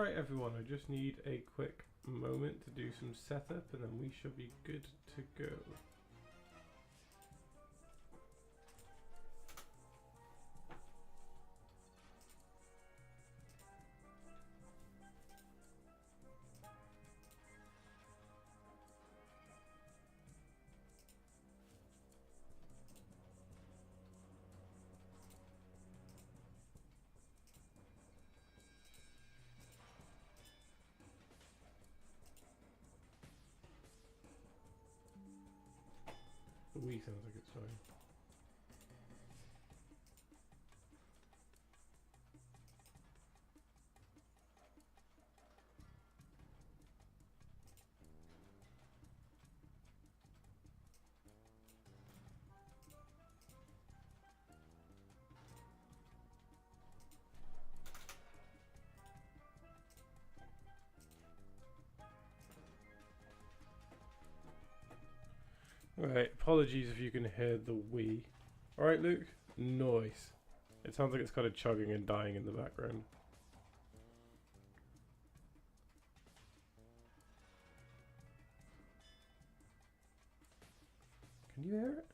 Alright everyone, I just need a quick moment to do some setup and then we should be good to go. The Wii sounds like it's fine. Alright, apologies if you can hear the Wii. Alright Luke, nice. It sounds like it's kind of chugging and dying in the background. Can you hear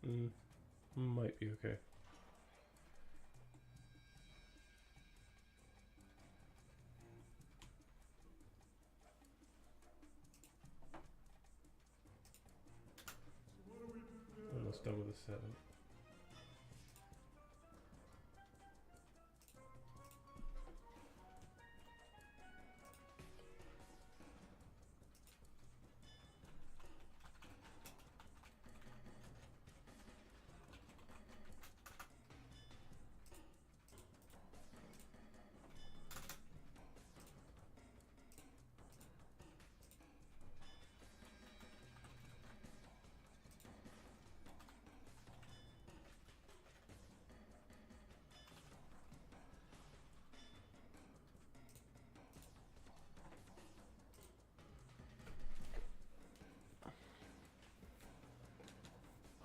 it? Might be okay. Almost done with the setup.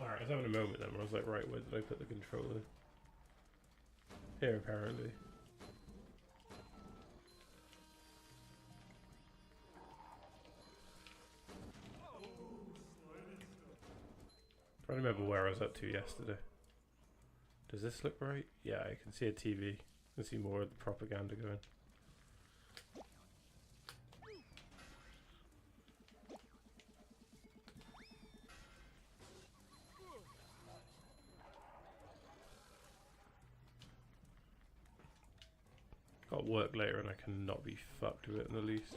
Alright, I was having a moment then where I was like, right, where did I put the controller? Here, apparently. Trying to remember where I was up to yesterday. Does this look right? Yeah, I can see a TV. I can see more of the propaganda going. Got work later and I cannot be fucked with it in the least.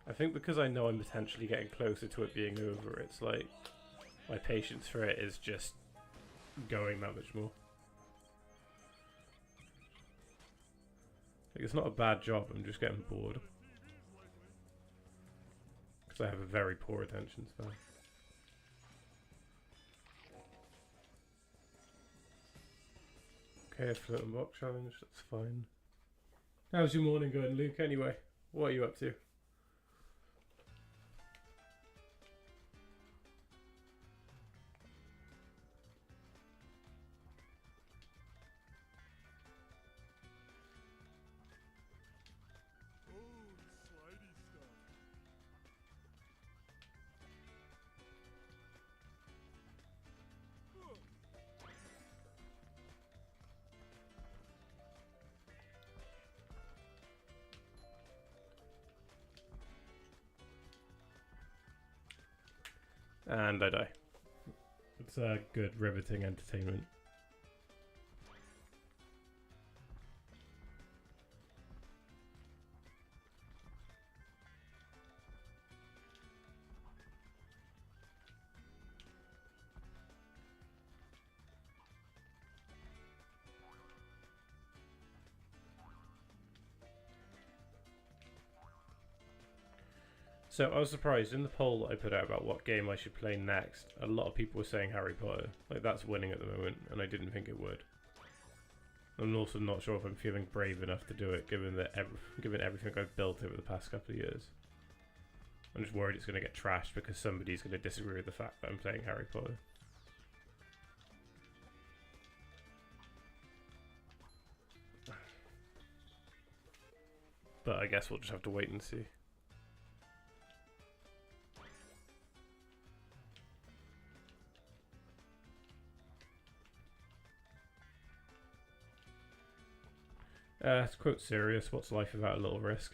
I think because I know I'm potentially getting closer to it being over, it's like my patience for it is just going that much more. Like, it's not a bad job, I'm just getting bored. Because I have a very poor attention span. Okay, a floating box challenge, that's fine. How's your morning going, Luke, anyway? What are you up to? And I die. It's a good, riveting entertainment. So I was surprised in the poll that I put out about what game I should play next. A lot of people were saying Harry Potter. Like, that's winning at the moment, and I didn't think it would. I'm also not sure if I'm feeling brave enough to do it, given everything I've built over the past couple of years. I'm just worried it's going to get trashed because somebody's going to disagree with the fact that I'm playing Harry Potter. But I guess we'll just have to wait and see. To quote Sirius, what's life without a little risk?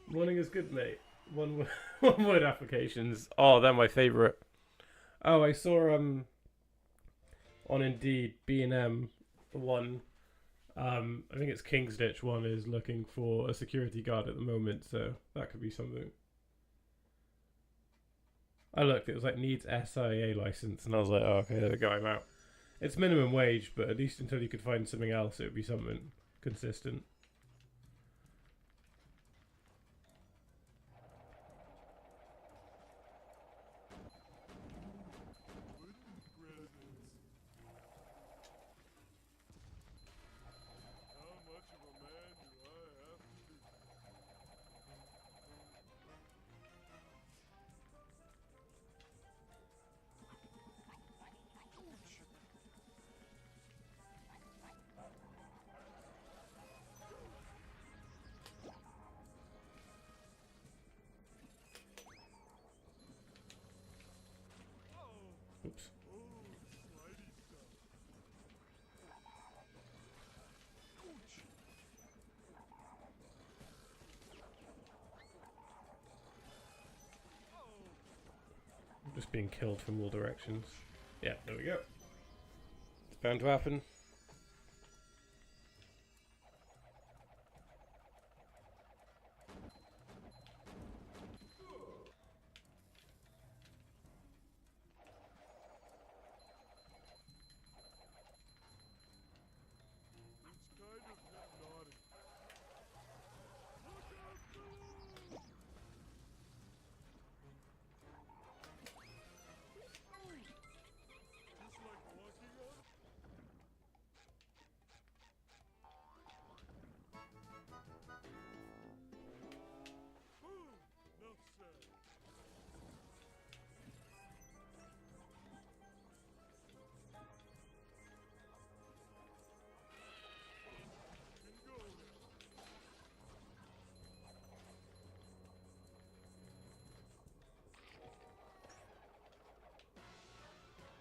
Morning is good, mate. One word applications. Oh, they're my favourite. Oh, I saw on Indeed B&M one. I think it's Kingsditch one is looking for a security guard at the moment, so that could be something. I looked, it was like needs SIA license, and I was like, oh, okay, there we go, I'm out. It's minimum wage, but at least until you could find something else, it would be something consistent. Oops. I'm just being killed from all directions. Yeah, there we go. It's bound to happen.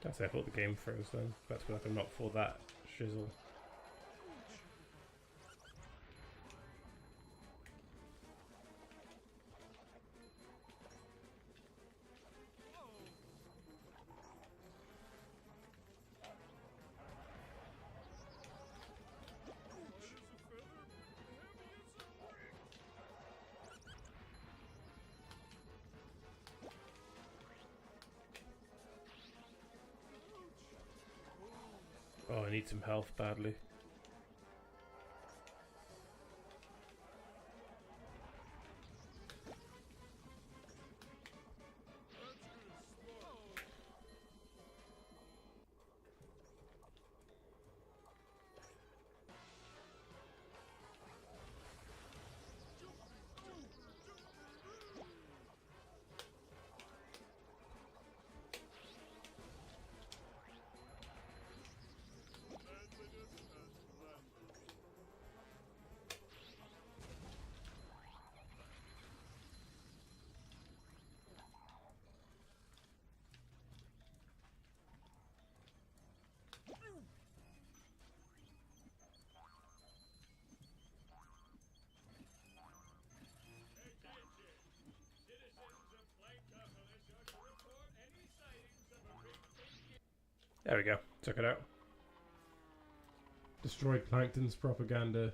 That's it, I thought the game froze then. That's like I'm not for that shizzle. Oh, I need some health badly. There we go. Took it out. Destroyed Plankton's propaganda.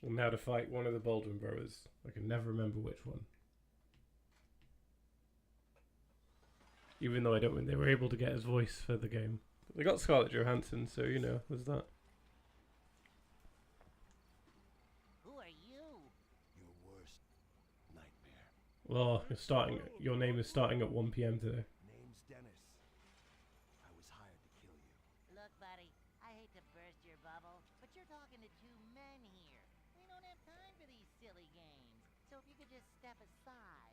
And now to fight one of the Baldwin brothers. I can never remember which one. Even though I don't think they were able to get his voice for the game. But they got Scarlett Johansson, so you know, there's that. Who are you? Your worst nightmare. Well, you're starting. Your name is starting at 1 PM today. Name's Dennis. I was hired to kill you. Look, buddy, I hate to burst your bubble, but you're talking to two men here. We don't have time for these silly games. So if you could just step aside.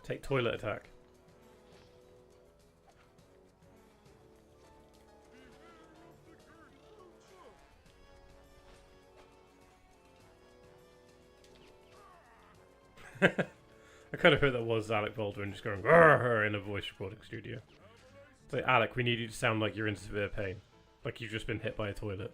Take toilet attack. I kind of heard that was Alec Baldwin just going "Grrr" in a voice recording studio. It's like, Alec, we need you to sound like you're in severe pain. Like you've just been hit by a toilet.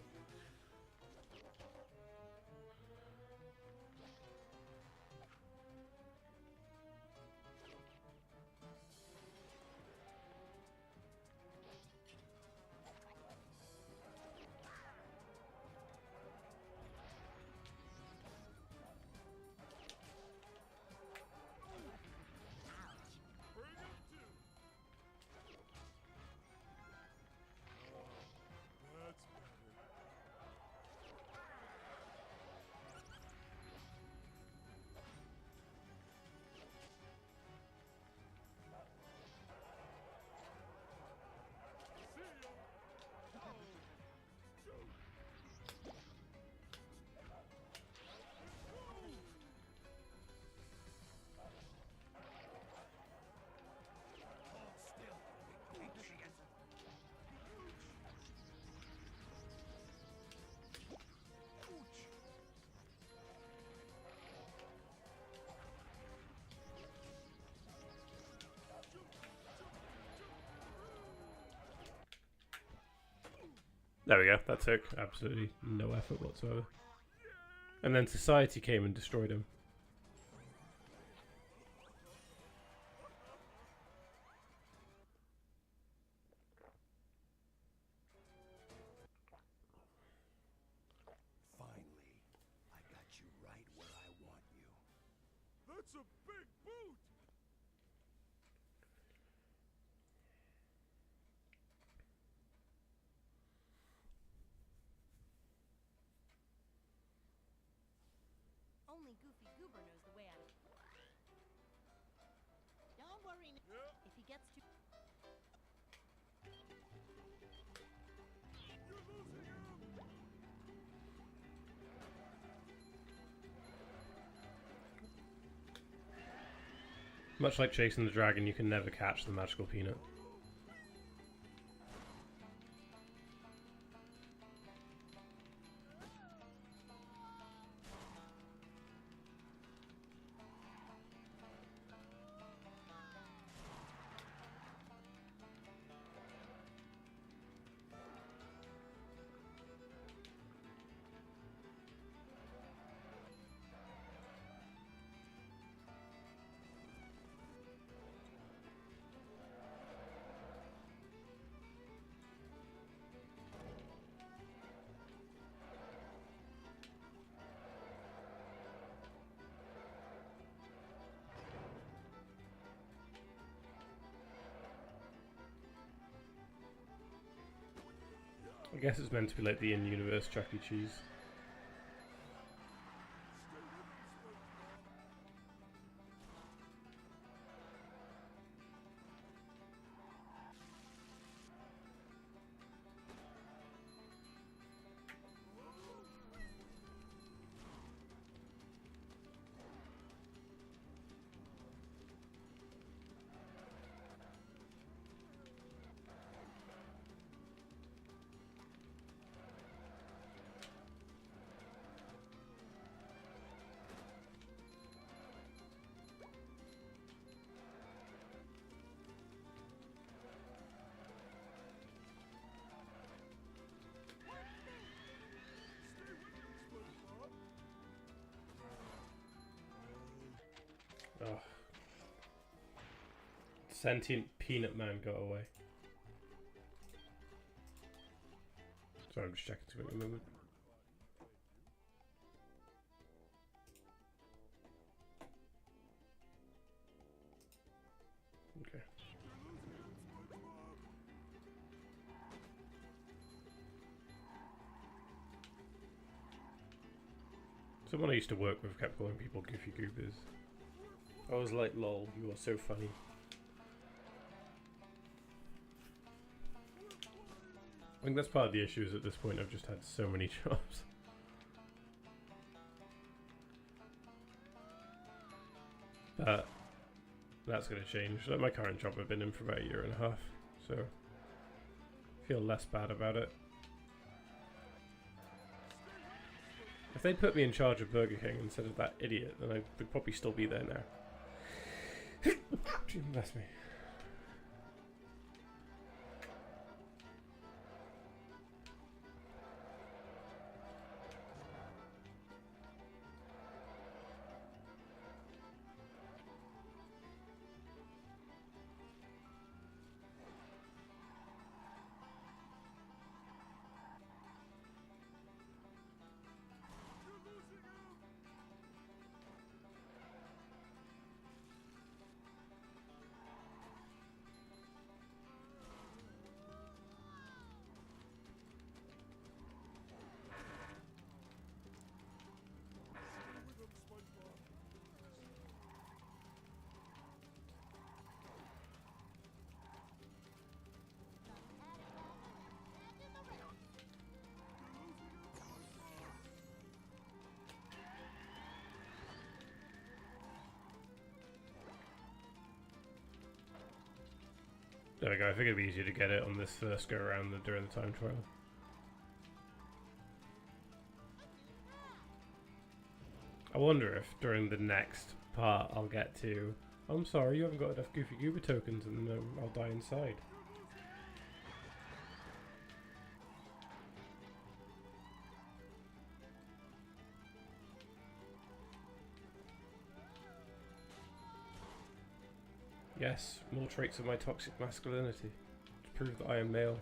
There we go. That took absolutely no effort whatsoever. And then society came and destroyed him. Finally, I got you right where I want you. That's a big boot! Only Goofy Goober knows the way out of... Don't worry. If he gets too... Much like chasing the dragon, you can never catch the magical peanut. I guess it's meant to be like the in-universe Chuck E. Cheese. sentient peanut man got away. Sorry, I'm just checking to make a moment. Okay. Someone I used to work with kept calling people Goofy Goobers. I was like, lol, you are so funny. I think that's part of the issue is at this point I've just had so many jobs. But that's going to change. Like my current job I've been in for about a year and a half, so I feel less bad about it. If they put me in charge of Burger King instead of that idiot, then I would probably still be there now. Bless me. There we go, I figured it'd be easier to get it on this first go around than during the time trial. I wonder if during the next part I'll get to, I'm sorry, you haven't got enough Goofy Goober tokens and I'll die inside. Yes, more traits of my toxic masculinity to prove that I am male.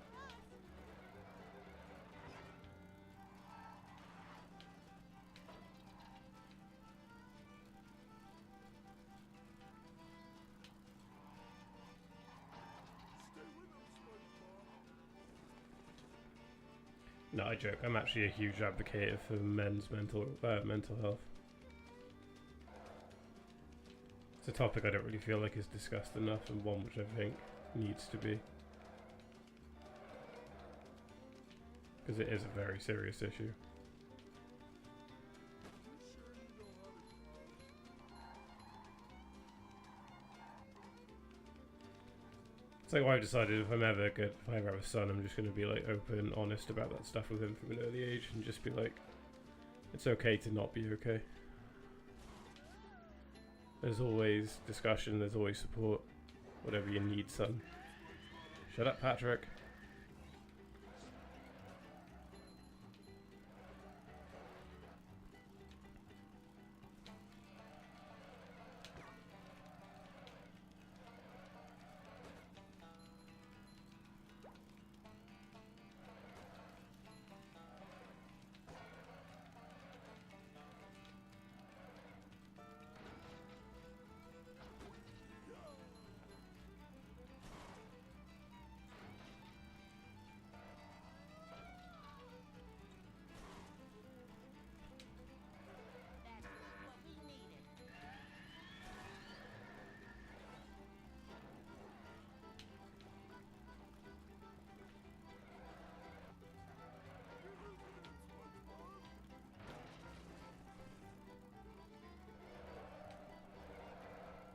No, I joke. I'm actually a huge advocate for men's mental health. It's a topic I don't really feel like is discussed enough, and one which I think needs to be. Because it is a very serious issue. It's like why I've decided if I ever have a son, I'm just going to be like open and honest about that stuff with him from an early age, and just be like, it's okay to not be okay. There's always discussion, there's always support. Whatever you need, son. Shut up, Patrick.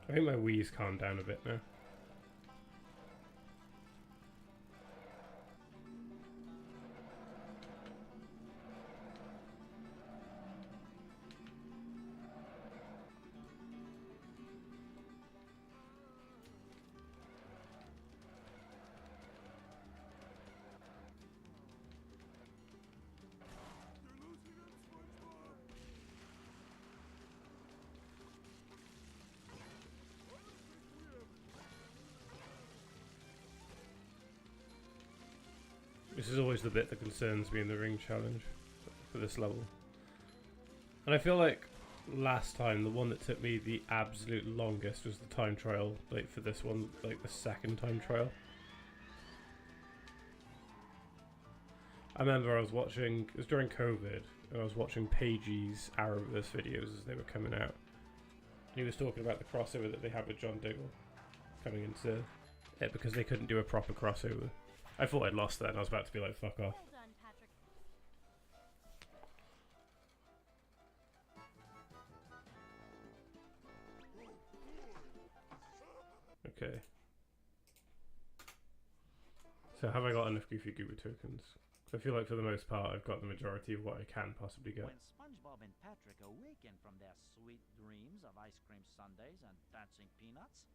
I think my Wii's calmed down a bit now. This is always the bit that concerns me in the ring challenge for this level. And I feel like last time, the one that took me the absolute longest was the time trial. Like for this one, like the second time trial. I remember I was watching, it was during COVID, and I was watching Paige's Arrowverse videos as they were coming out. And he was talking about the crossover that they had with John Diggle coming into it because they couldn't do a proper crossover. I thought I'd lost that and I was about to be like, fuck off. Well done, Patrick. Okay. So have I got enough Goofy Goober tokens? I feel like for the most part I've got the majority of what I can possibly get. When SpongeBob and Patrick awaken from their sweet dreams of ice cream sundaes and dancing peanuts,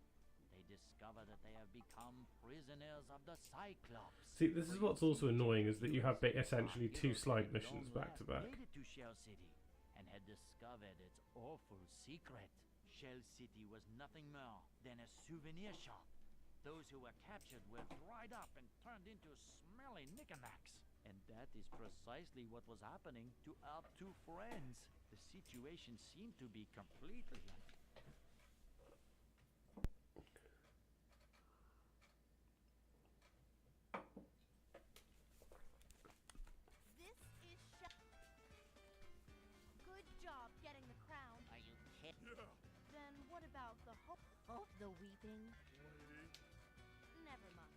they discover that they have become prisoners of the Cyclops. See, this is what's also annoying, is that you have essentially two slide missions back to back. Made it to Shell City and had discovered its awful secret. Shell City was nothing more than a souvenir shop. Those who were captured were dried up and turned into smelly knickknacks. And that is precisely what was happening to our two friends. The situation seemed to be completely This is Good job getting the crown. Are you kidding? Then what about the hope? Oh, the weeping. Never mind.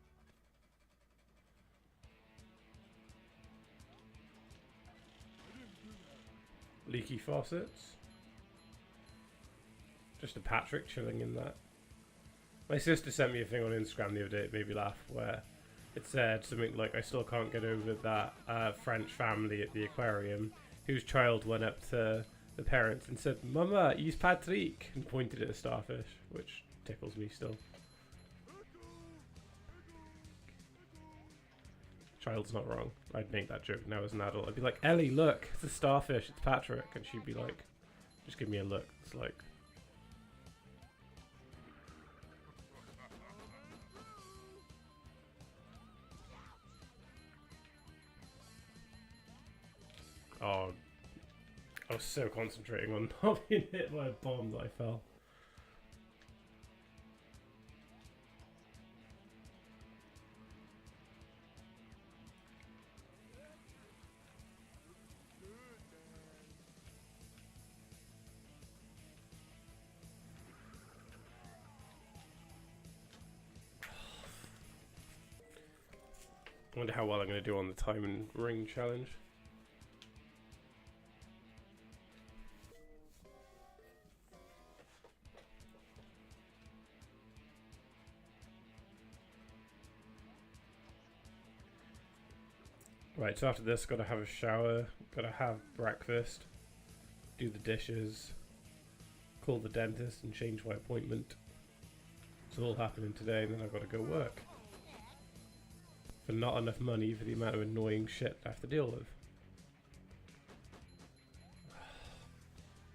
Leaky faucets. Just a Patrick chilling in that. My sister sent me a thing on Instagram the other day, it made me laugh, where it said something like, I still can't get over that French family at the aquarium whose child went up to the parents and said, "Mama, he's Patrick," and pointed at a starfish, which tickles me still. Child's not wrong. I'd make that joke now as an adult. I'd be like, "Ellie, look, it's a starfish, it's Patrick," and she'd be like, just give me a look. It's like, oh, I was so concentrating on not being hit by a bomb that I fell. I wonder how well I'm going to do on the time and ring challenge. Right, so after this, gotta have a shower, gotta have breakfast, do the dishes, call the dentist and change my appointment. It's all happening today, and then I've gotta go work. For not enough money for the amount of annoying shit I have to deal with.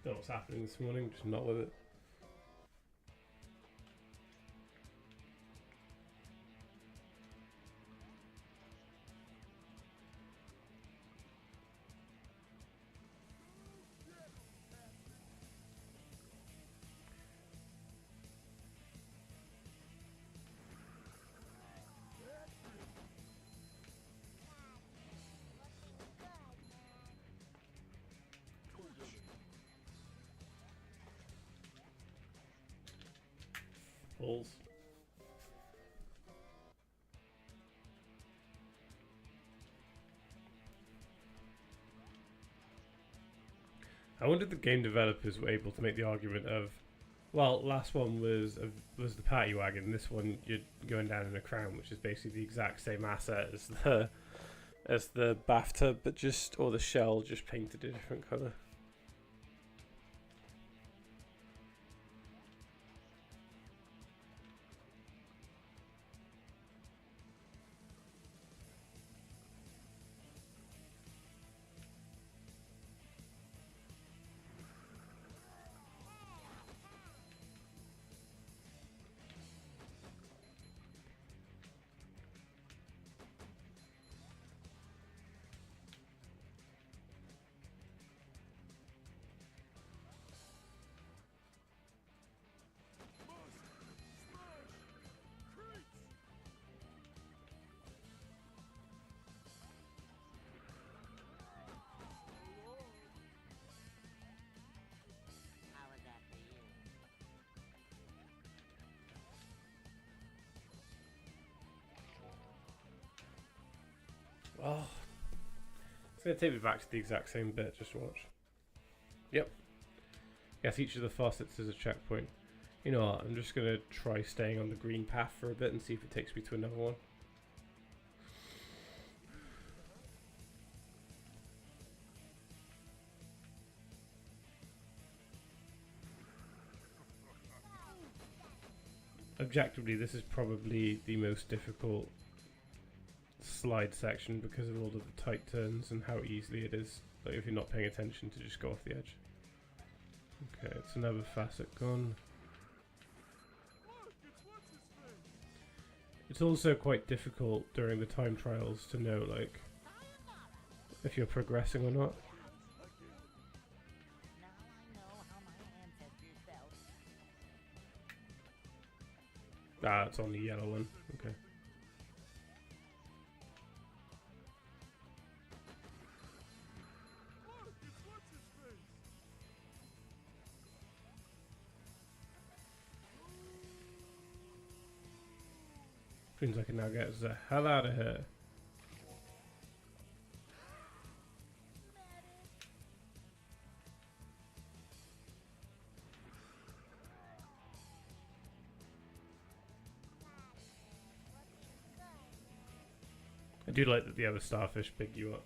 Don't know what's happening this morning, just not with it. Balls. I wonder if the game developers were able to make the argument of, well, last one was the party wagon. This one you're going down in a crown, which is basically the exact same asset as the bathtub, but just, or the shell, just painted a different colour. gonna take me back to the exact same bit, just watch. Yep. Yes, each of the faucets is a checkpoint. You know what, I'm just gonna try staying on the green path for a bit and see if it takes me to another one. Objectively, this is probably the most difficult slide section because of all of the tight turns and how easily it is, like if you're not paying attention, to just go off the edge. Okay, it's another facet gone. It's also quite difficult during the time trials to know, like, if you're progressing or not. Now I know how my ancestors felt. Ah, it's on the yellow one. Okay. Seems like I can now get us the hell out of here. I do like that the other starfish big you up.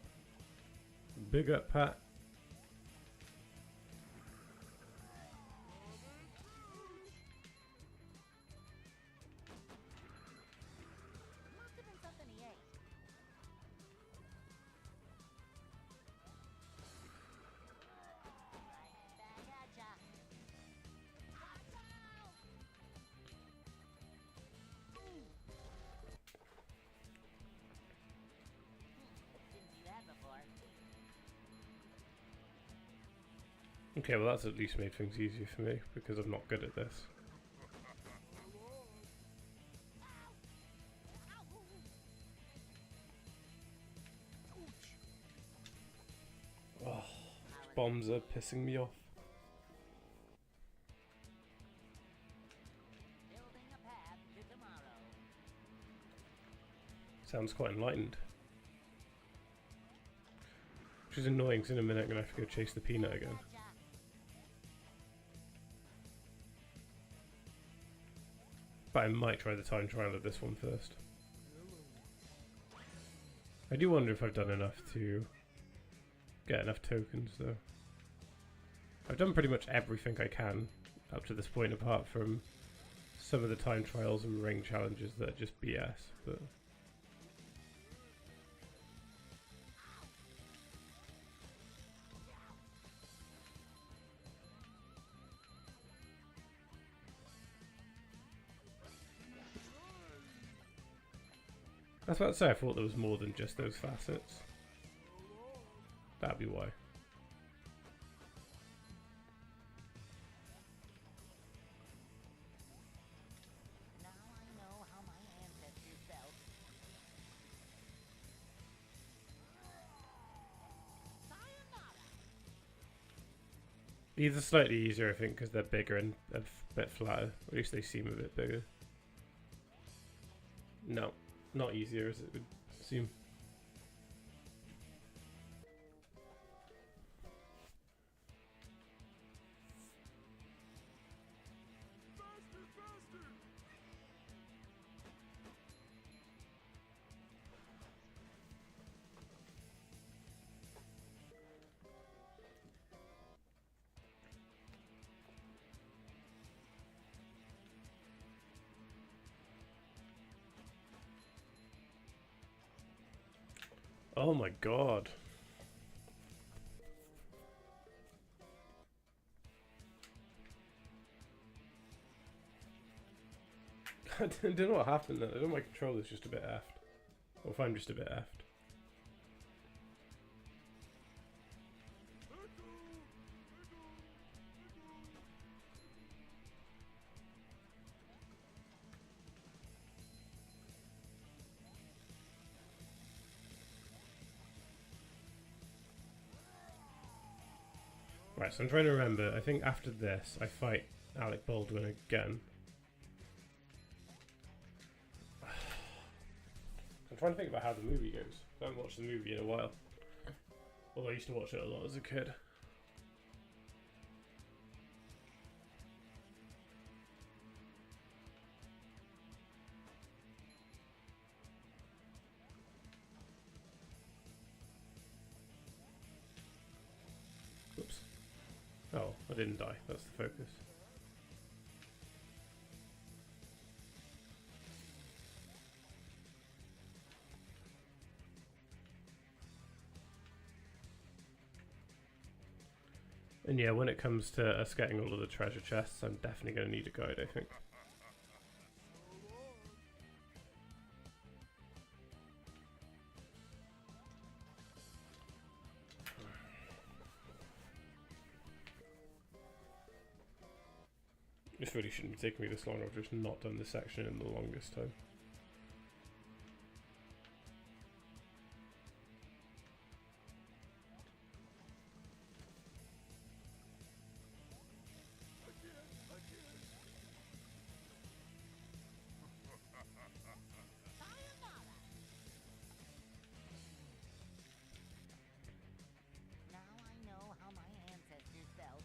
Big up, Pat. Must have been something he ate. Right back at ya. Didn't see that before. Okay, well that's at least made things easier for me because I'm not good at this. Oh, bombs are pissing me off. Building a path to tomorrow. Sounds quite enlightened. Which is annoying because in a minute I'm going to have to go chase the peanut again. Gotcha. But I might try the time trial of this one first. I do wonder if I've done enough to get enough tokens though. I've done pretty much everything I can up to this point apart from some of the time trials and ring challenges that are just BS, but I was about to say I thought there was more than just those facets. That'd be why. Now I know how my ancestors felt. Sayonara. These are slightly easier, I think, because they're bigger and a bit flatter. At least they seem a bit bigger. No, not easier as it would seem. Oh my god. I don't know what happened there. I don't know, my controller's just a bit effed. Or if I'm just a bit effed. Right, so I'm trying to remember. I think after this, I fight Alec Baldwin again. I'm trying to think about how the movie goes. I haven't watched the movie in a while. Although I used to watch it a lot as a kid. Oops. Oh, I didn't die. That's the focus. And yeah, when it comes to us getting all of the treasure chests, I'm definitely going to need a guide, I think. This really shouldn't be taking me this long. I've just not done this section in the longest time. Now I know how my ancestors felt.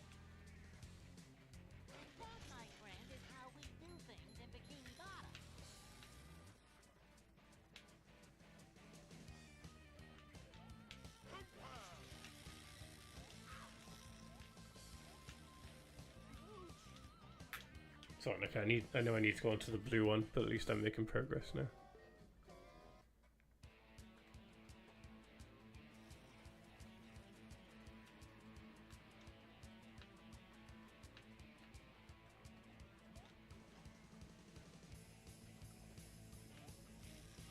That, my friend, is how we do things in Bikini Bottom. Sorry, okay, I know I need to go on to the blue one, but at least I'm making progress now.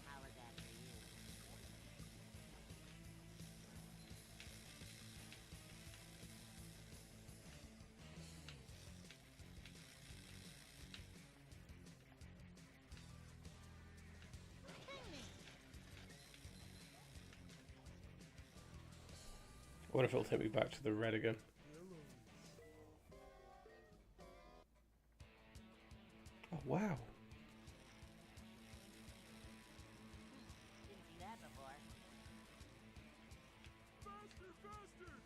How was that for you? I wonder if it'll take me back to the red again. Oh, wow. Didn't see that before. Faster, faster!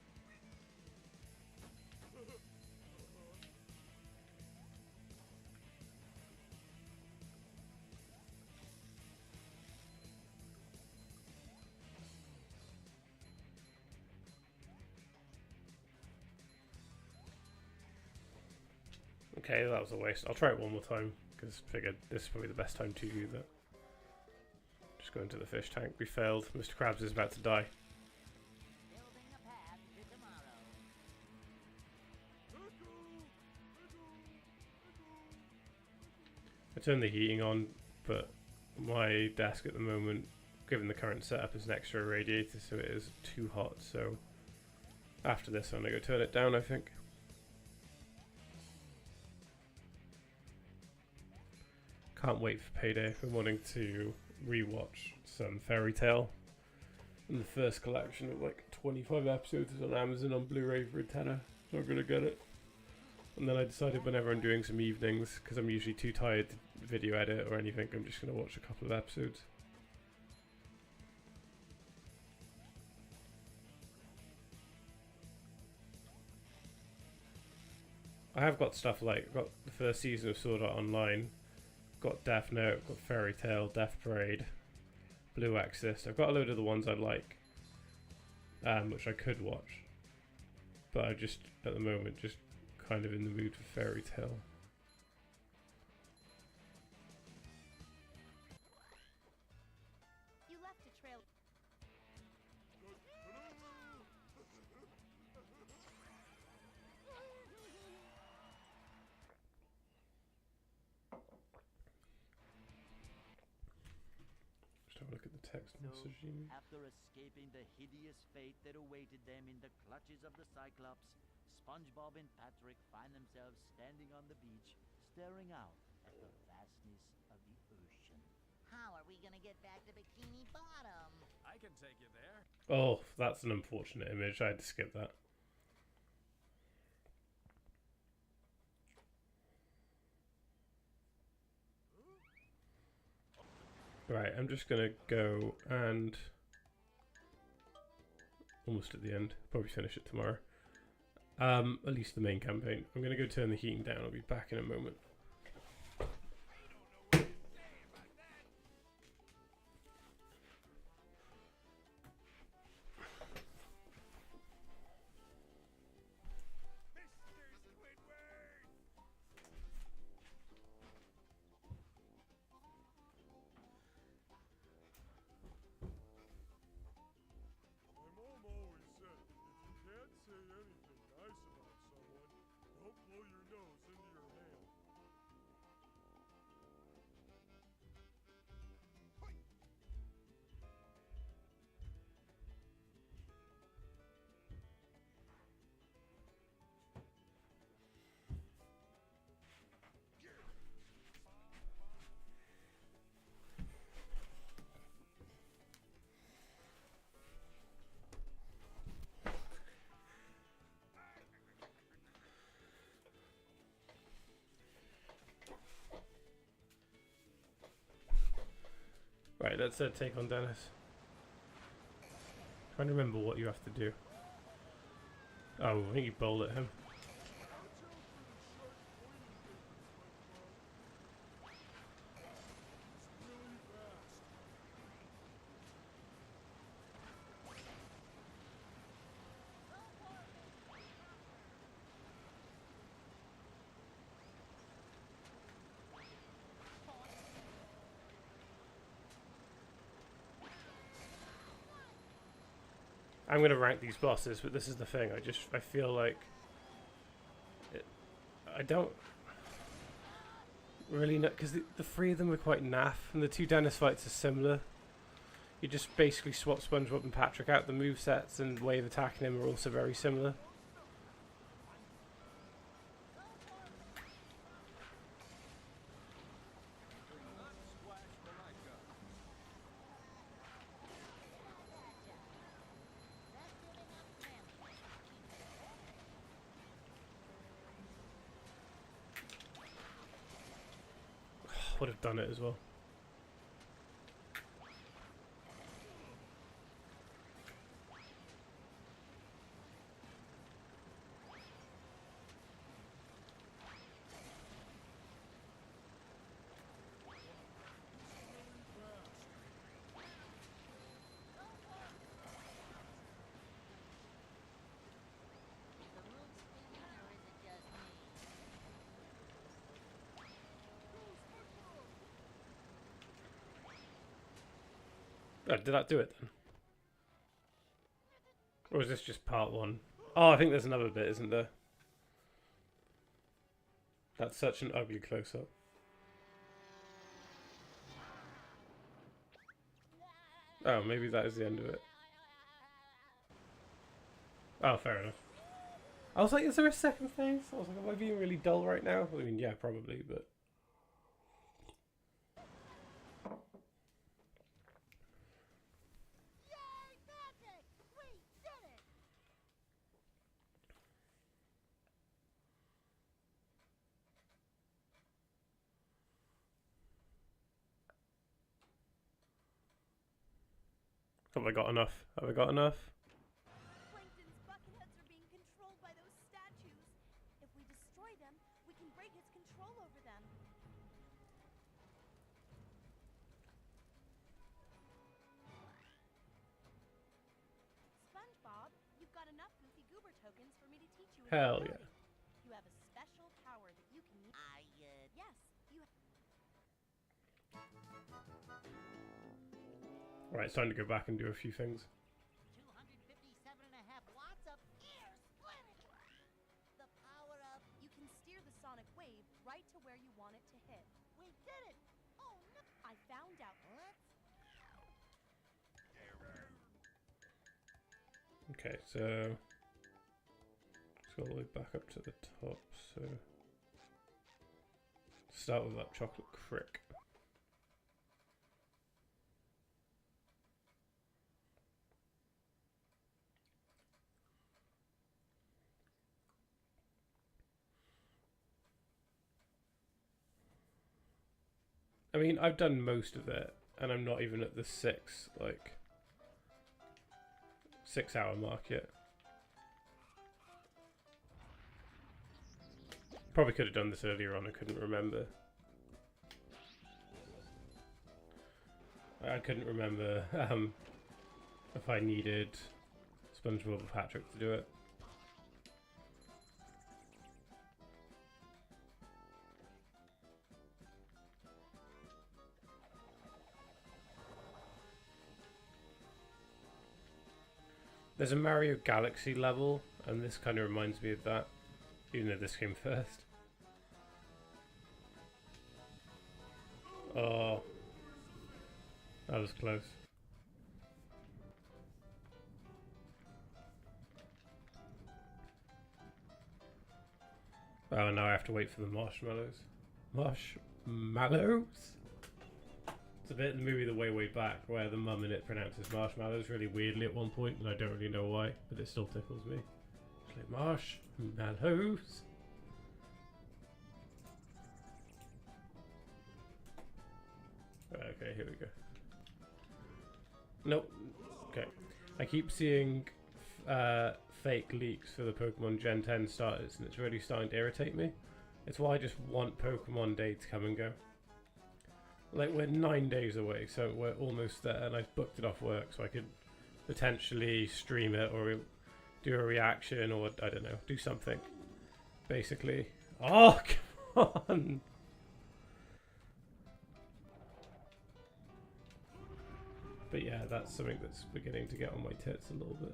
Okay, that was a waste. I'll try it one more time, because I figured this is probably the best time to do that. Just go into the fish tank. We failed. Mr. Krabs is about to die. Building a path to tomorrow. I turned the heating on, but my desk at the moment, given the current setup, is an extra radiator, so it is too hot. So after this, I'm going to go turn it down, I think. Can't wait for payday. I've been wanting to rewatch some Fairy Tale. And the first collection of like 25 episodes is on Amazon on Blu-ray for a tenner. So I'm gonna get it. And then I decided whenever I'm doing some evenings, because I'm usually too tired to video edit or anything, I'm just gonna watch a couple of episodes. I have got stuff like, I've got the first season of Sword Art Online, got Death Note, got Fairy Tale, Death Parade, Blue Exorcist. I've got a load of the ones I like, which I could watch, but I just, at the moment, just kind of in the mood for Fairy Tale. You left a trail. Just have a look at the text So, message. after escaping the hideous fate that awaited them in the clutches of the Cyclops, SpongeBob and Patrick find themselves standing on the beach, staring out at the vastness of the ocean. How are we gonna get back to Bikini Bottom? I can take you there. Oh, that's an unfortunate image. I had to skip that. Right, I'm just gonna go and almost at the end. Probably finish it tomorrow. At least the main campaign. I'm going to go turn the heating down. I'll be back in a moment. Right, let's take on Dennis. Trying to remember what you have to do. Oh, I think you bowl at him. I'm going to rank these bosses, but this is the thing. I feel like I don't really know, because the three of them are quite naff, and the two Dennis fights are similar. You just basically swap Spongebob and Patrick out. The movesets and way of attacking him are also very similar. Would have done it as well. Oh, did that do it then? Or is this just part one? Oh, I think there's another bit, isn't there? That's such an ugly close-up. Oh, maybe that is the end of it. Oh, fair enough. I was like, is there a second phase? I was like, am I being really dull right now? I mean, yeah, probably, but... Have I got enough? Have I got enough? Plankton's bucketheads are being controlled by those statues. If we destroy them, we can break his control over them. SpongeBob, you've got enough Goofy Goober tokens for me to teach you. Hell yeah. You have a special power that you can use. Yes, you. Right, it's time to go back and do a few things. 257.5 watts of air splitting. The power of... You can steer the sonic wave right to where you want it to hit. We did it! Oh no! I found out. Okay, so... let's go all the way back up to the top, so... start with that chocolate crick. I mean, I've done most of it, and I'm not even at the 6, like, 6-hour mark yet. Probably could have done this earlier on, I couldn't remember. I couldn't remember if I needed Spongebob or Patrick to do it. There's a Mario Galaxy level, and this kind of reminds me of that, even though this came first. Oh, that was close. Oh, now I have to wait for the marshmallows. Marshmallows? It's a bit in the movie The Way Back where the mum in it pronounces marshmallows really weirdly at one point, and I don't really know why, but it still tickles me. It's like marshmallows. Okay, here we go. Nope. Okay. I keep seeing fake leaks for the Pokemon Gen 10 starters, and it's really starting to irritate me. It's why I just want Pokemon Day to come and go. Like, we're 9 days away, so we're almost there, and I've booked it off work, so I could potentially stream it, or do a reaction, or, I don't know, do something. Basically. Oh, come on! But yeah, that's something that's beginning to get on my tits a little bit.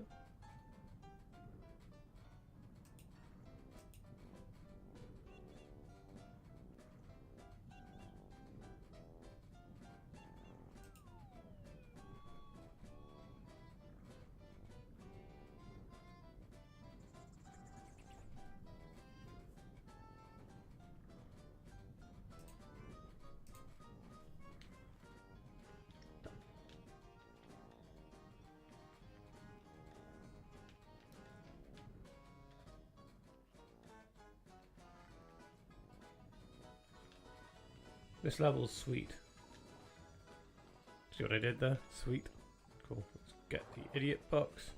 This level's sweet. See what I did there? Sweet. Cool. Let's get the idiot box.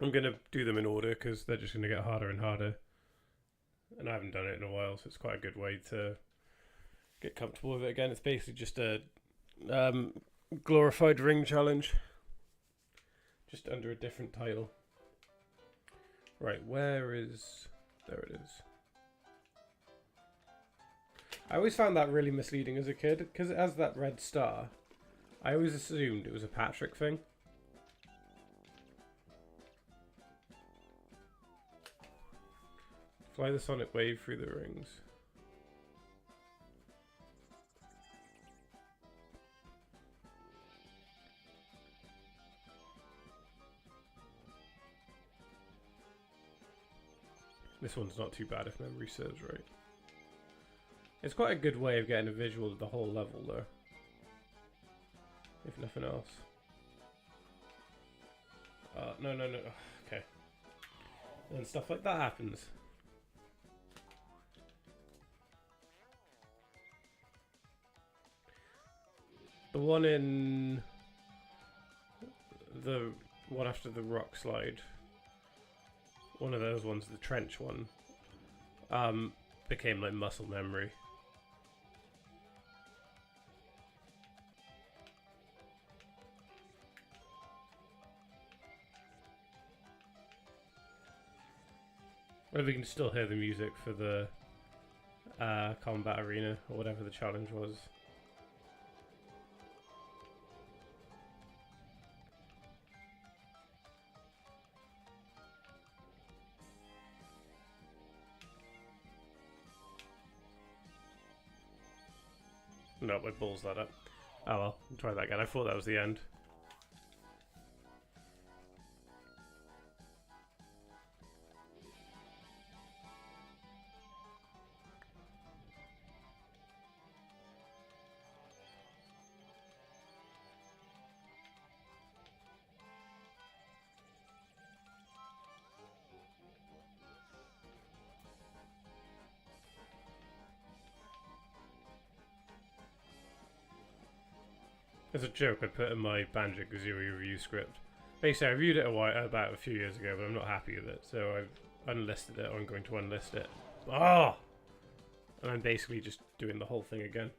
I'm going to do them in order because they're just going to get harder and harder. And I haven't done it in a while, so it's quite a good way to get comfortable with it again. It's basically just a glorified ring challenge. Just under a different title. Right, where is... There it is. I always found that really misleading as a kid, because it has that red star. I always assumed it was a Patrick thing. Fly the sonic wave through the rings. This one's not too bad if memory serves right. It's quite a good way of getting a visual of the whole level though. If nothing else. No. Okay. And stuff like that happens. The one in the one after the rock slide, one of those ones, the trench one, became like muscle memory. Well, we can still hear the music for the combat arena or whatever the challenge was. No, I balls that up. Oh well, I'll try that again. I thought that was the end. As a joke, I put in my Banjo-Kazooie review script. Basically, I reviewed it about a few years ago, but I'm not happy with it, so I've unlisted it, or I'm going to unlist it. Ah! And I'm basically just doing the whole thing again.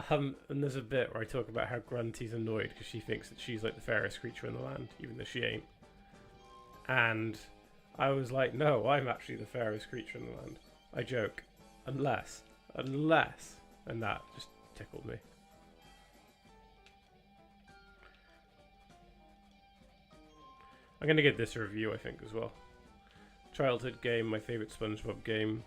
And there's a bit where I talk about how Grunty's annoyed because she thinks that she's like the fairest creature in the land, even though she ain't. And I was like, no, I'm actually the fairest creature in the land. I joke. Unless. And that just tickled me. I'm going to give this a review, I think, as well. Childhood game, my favourite Spongebob game.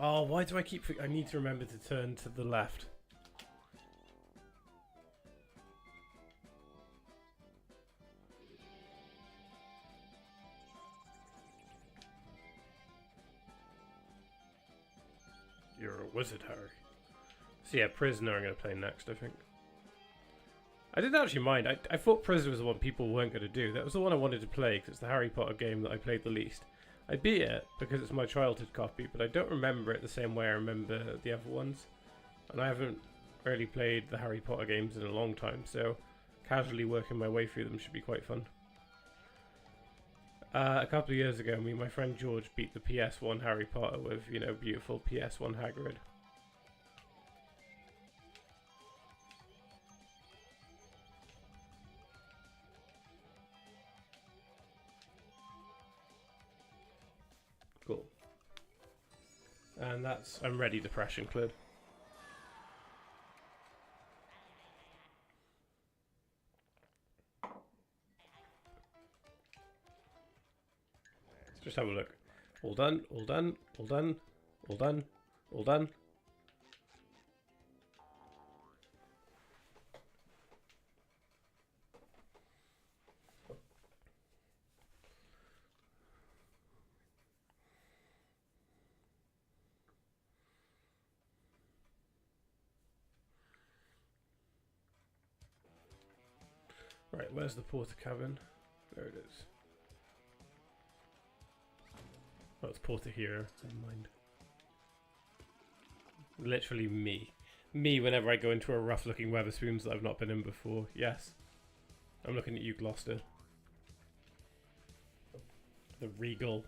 Oh, why do I keep... I need to remember to turn to the left. You're a wizard, Harry. So yeah, Prisoner I'm going to play next, I think. I didn't actually mind. I thought Prisoner was the one people weren't going to do. That was the one I wanted to play because it's the Harry Potter game that I played the least. I beat it because it's my childhood copy, but I don't remember it the same way I remember the other ones. And I haven't really played the Harry Potter games in a long time, so casually working my way through them should be quite fun. A couple of years ago, me and my friend George beat the PS1 Harry Potter with, you know, beautiful PS1 Hagrid. Cool. And that's... I'm ready, depression cleared. Just have a look. All done, all done, all done, all done, all done. Right, where's the porter cabin? There it is. Oh, it's porter here. Never mind. Literally me. Me whenever I go into a rough-looking Wetherspoons that I've not been in before. Yes. I'm looking at you, Gloucester. The Regal.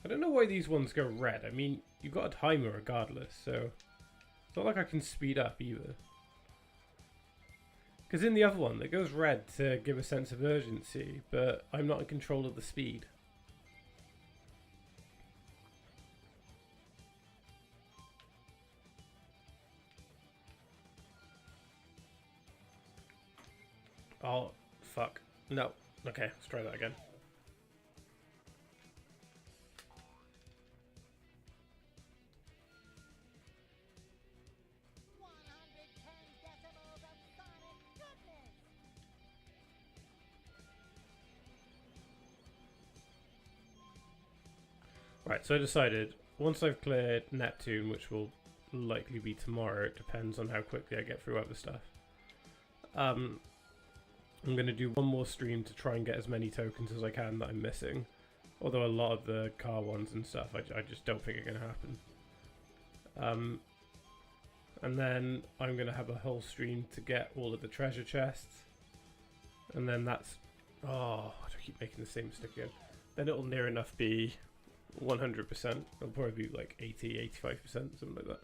I don't know why these ones go red. I mean, you've got a timer regardless, so it's not like I can speed up either. Because in the other one, it goes red to give a sense of urgency, but I'm not in control of the speed. Oh, fuck. No. Okay, let's try that again. Right, so I decided, once I've cleared Neptune, which will likely be tomorrow, it depends on how quickly I get through other stuff. I'm going to do one more stream to try and get as many tokens as I can that I'm missing. Although a lot of the car ones and stuff, I just don't think are going to happen. And then I'm going to have a whole stream to get all of the treasure chests. And then that's... Oh, I keep making the same mistake again. Then it'll near enough be 100%. It'll probably be like 80, 85%, something like that.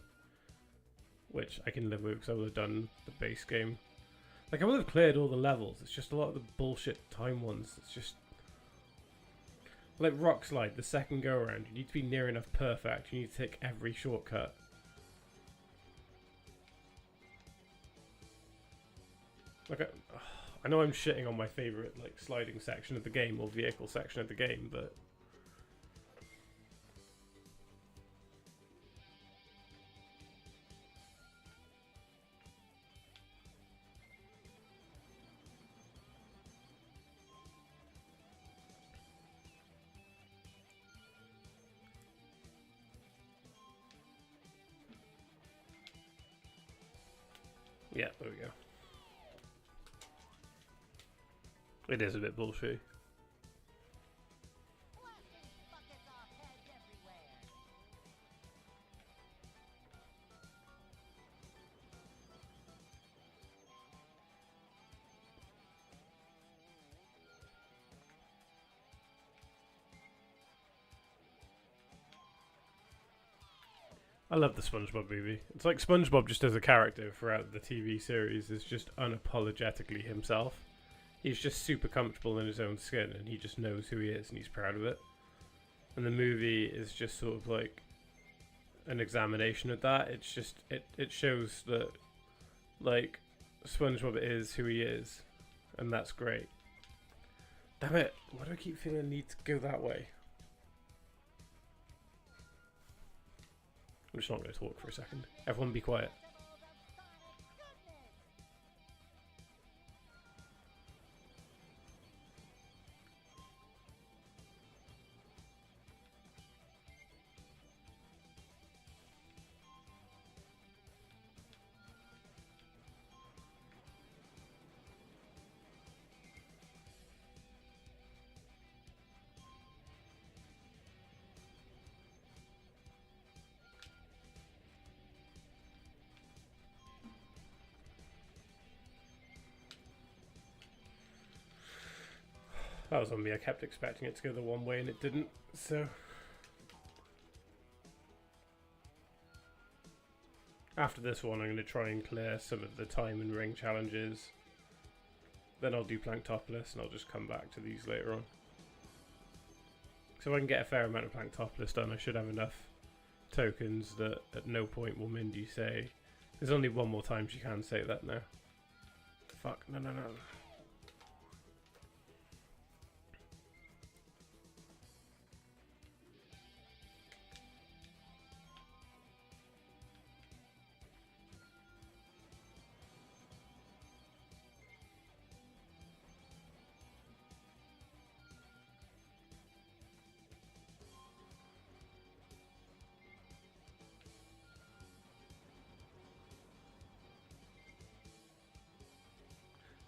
Which I can live with because I would have done the base game. Like, I would have cleared all the levels. It's just a lot of the bullshit time ones. It's just... Like Rock Slide, the second go around, you need to be near enough perfect. You need to take every shortcut. Like, I know I'm shitting on my favourite, like, sliding section of the game, or vehicle section of the game, but... Yeah, there we go. It is a bit bullshit. Blasting buckets off heads everywhere. I love the SpongeBob movie. It's like SpongeBob just as a character throughout the TV series is just unapologetically himself. He's just super comfortable in his own skin and he just knows who he is and he's proud of it. And the movie is just sort of like an examination of that. It's just, it shows that like SpongeBob is who he is and that's great. Damn it, why do I keep feeling I need to go that way? I'm just not going to talk for a second. Everyone be quiet. That was on me. I kept expecting it to go the one way and it didn't, so... After this one, I'm going to try and clear some of the time and ring challenges. Then I'll do Planktopolis and I'll just come back to these later on. So if I can get a fair amount of Planktopolis done, I should have enough tokens that at no point will Mindy say... There's only one more time she can say that now. Fuck, no.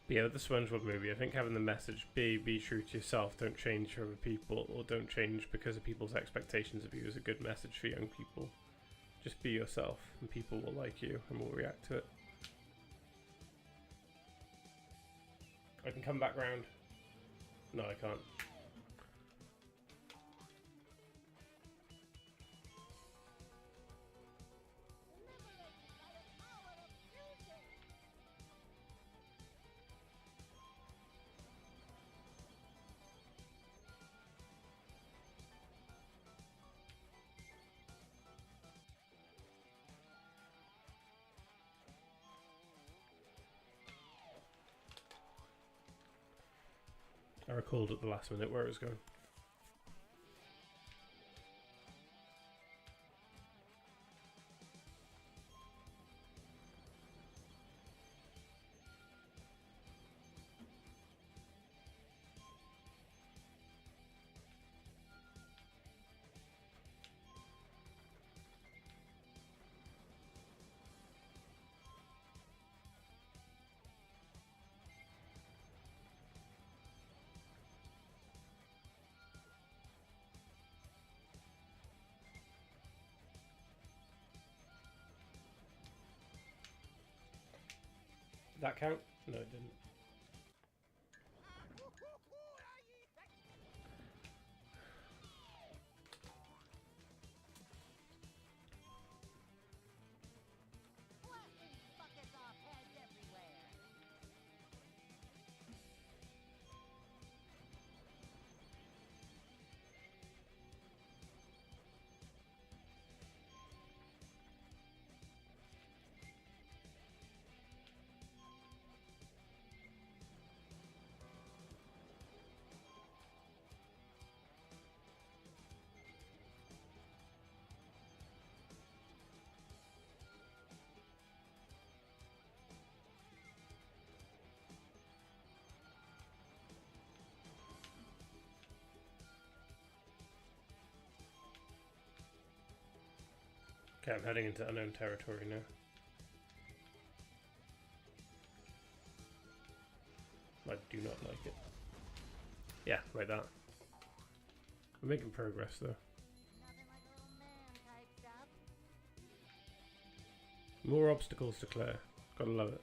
Yeah, with the SpongeBob movie, I think having the message be true to yourself, don't change for other people, or don't change because of people's expectations of you is a good message for young people. Just be yourself, and people will like you and will react to it. I can come back round. No, I can't. I recalled at the last minute where it was going. Did that count? No, it didn't. Blasting buckets off heads everywhere. Okay, I'm heading into unknown territory now. do not like it. Yeah, like that. We're making progress though. Nothing like old man type stuff. More obstacles to clear. Gotta love it.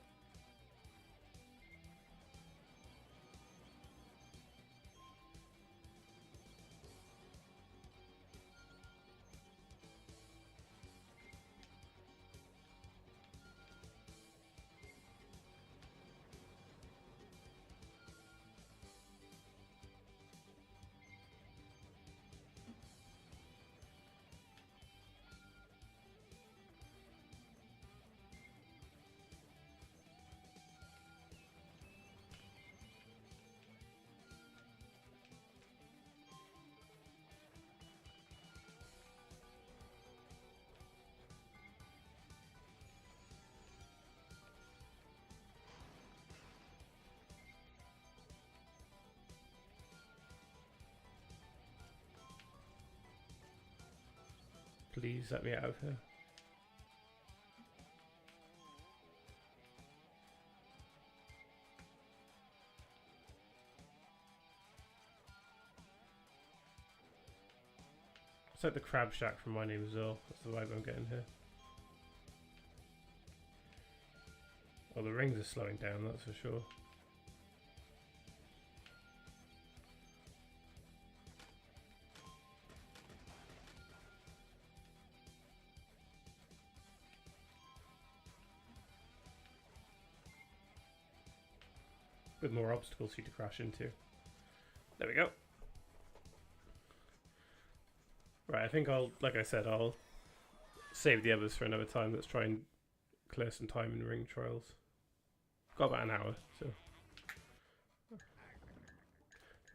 Please let me out of here. It's like the crab shack from My Name is Earl. That's the vibe I'm getting here. Oh, the rings are slowing down, that's for sure. With more obstacles for you to crash into. There we go. Right, I think like I said, I'll save the others for another time. Let's try and clear some time in ring trials. Got about an hour, so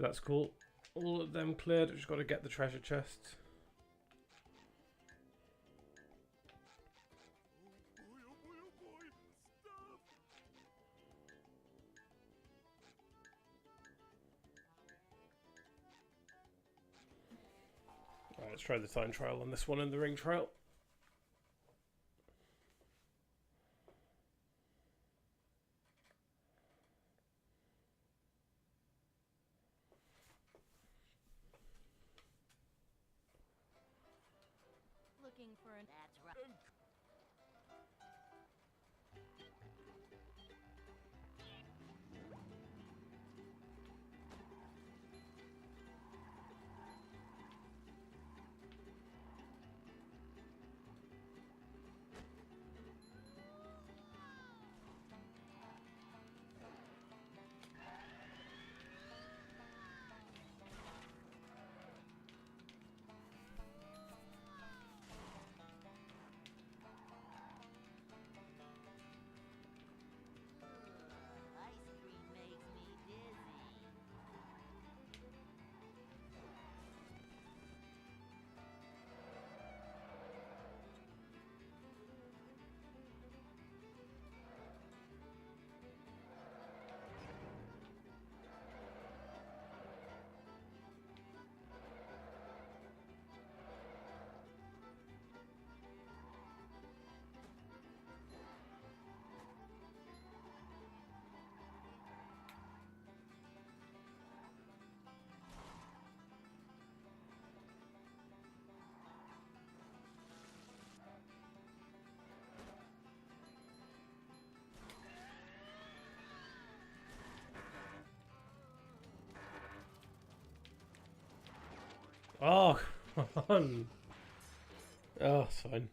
that's cool. All of them cleared. I've just got to get the treasure chests. Oh boy, oh boy, stop! Right, let's try the time trial on this one and the ring trial. Looking for an... That's right. Ice cream makes me dizzy. Oh, come on. Oh, it's fine.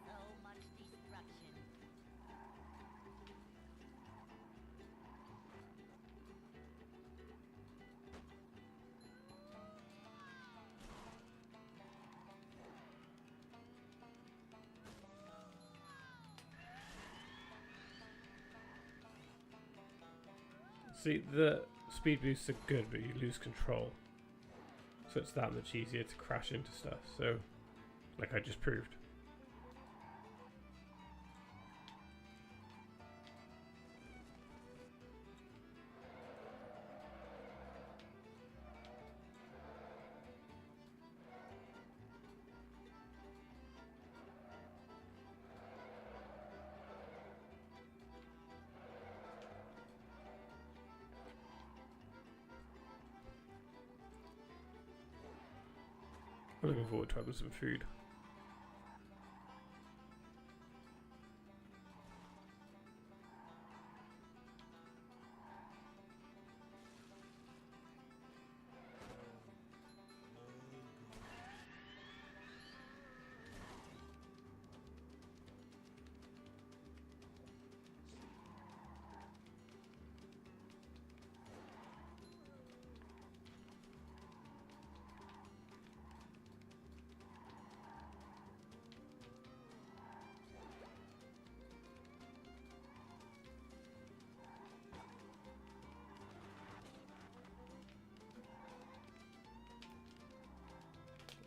So much destruction. See, the speed boosts are good, but you lose control. So it's that much easier to crash into stuff. So, like I just proved. I'm looking forward to having some food.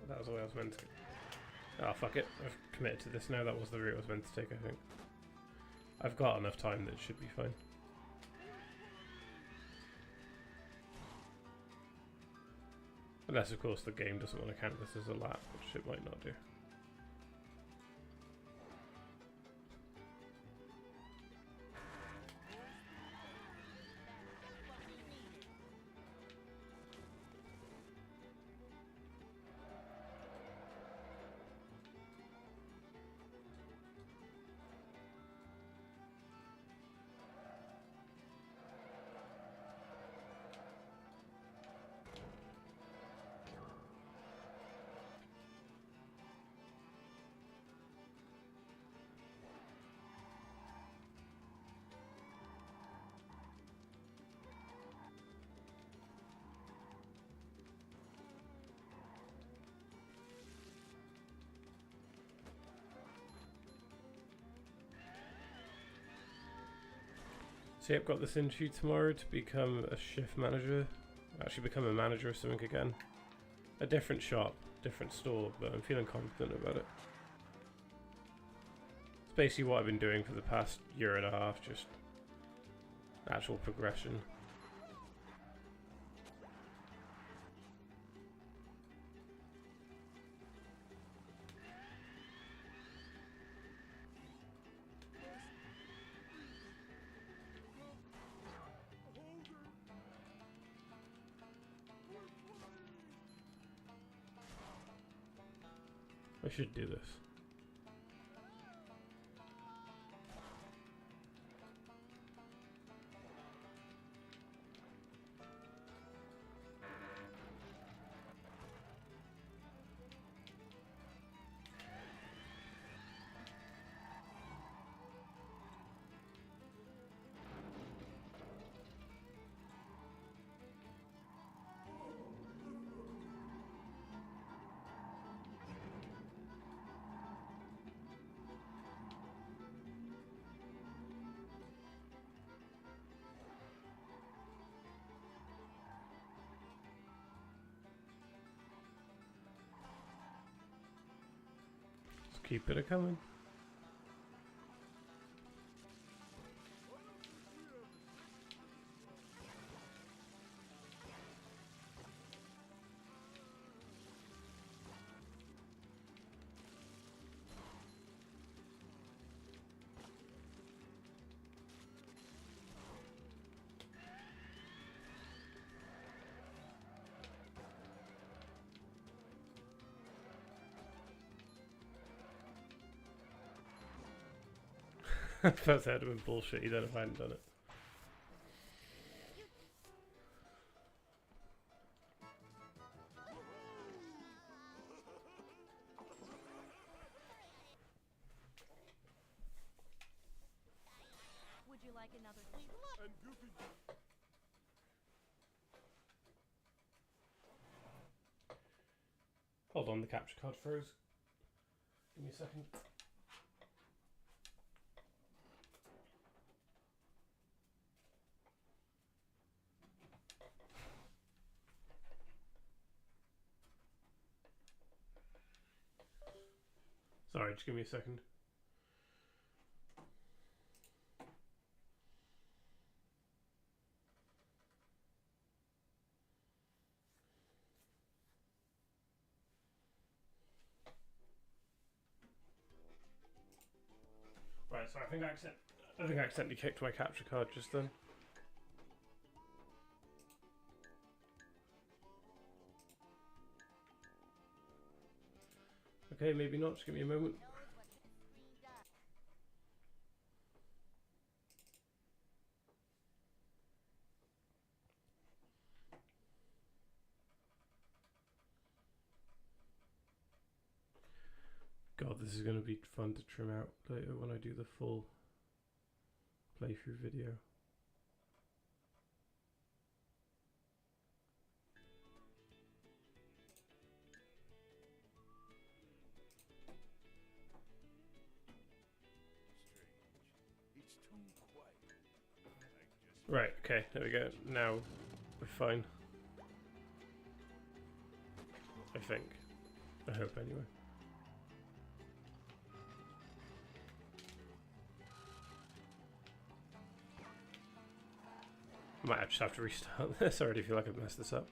That was the way I was meant to. Oh, fuck it. I've committed to this now. That was the route I was meant to take, I think. I've got enough time that it should be fine. Unless, of course, the game doesn't want to count this as a lap, which it might not do. So yeah, I've got this interview tomorrow to become a shift manager. Actually become a manager of something again. A different shop, different store, but I'm feeling confident about it. It's basically what I've been doing for the past year and a half, just actual progression. I should do this. Keep it a-coming. First that would have been bullshit, you don't know if I hadn't done it. Would you like another? And Goofy. Hold on, the capture card froze. Give me a second. Sorry, just give me a second. Right, so I think I accidentally kicked my capture card just then. Okay, maybe not. Just give me a moment. Knows what this screen does. God, this is going to be fun to trim out later when I do the full playthrough video. Strange. It's too quiet. I just Right, okay, there we go. Now we're fine. I think. I hope anyway. Might just have to restart this. I already feel like I've messed this up.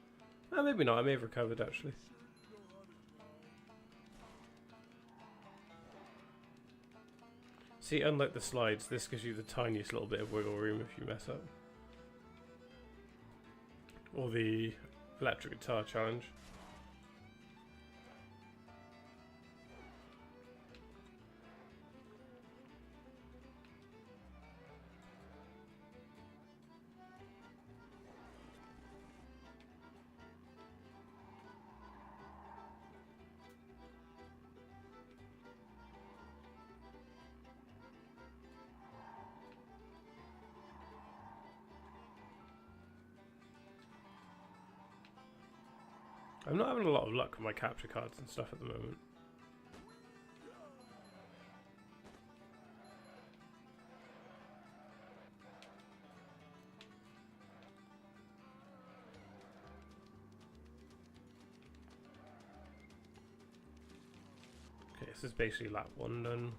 Maybe not. I may have recovered actually. See, unlike the slides, this gives you the tiniest little bit of wiggle room if you mess up. Or the electric guitar challenge. I'm not having a lot of luck with my capture cards and stuff at the moment. Okay, this is basically lap 1 done.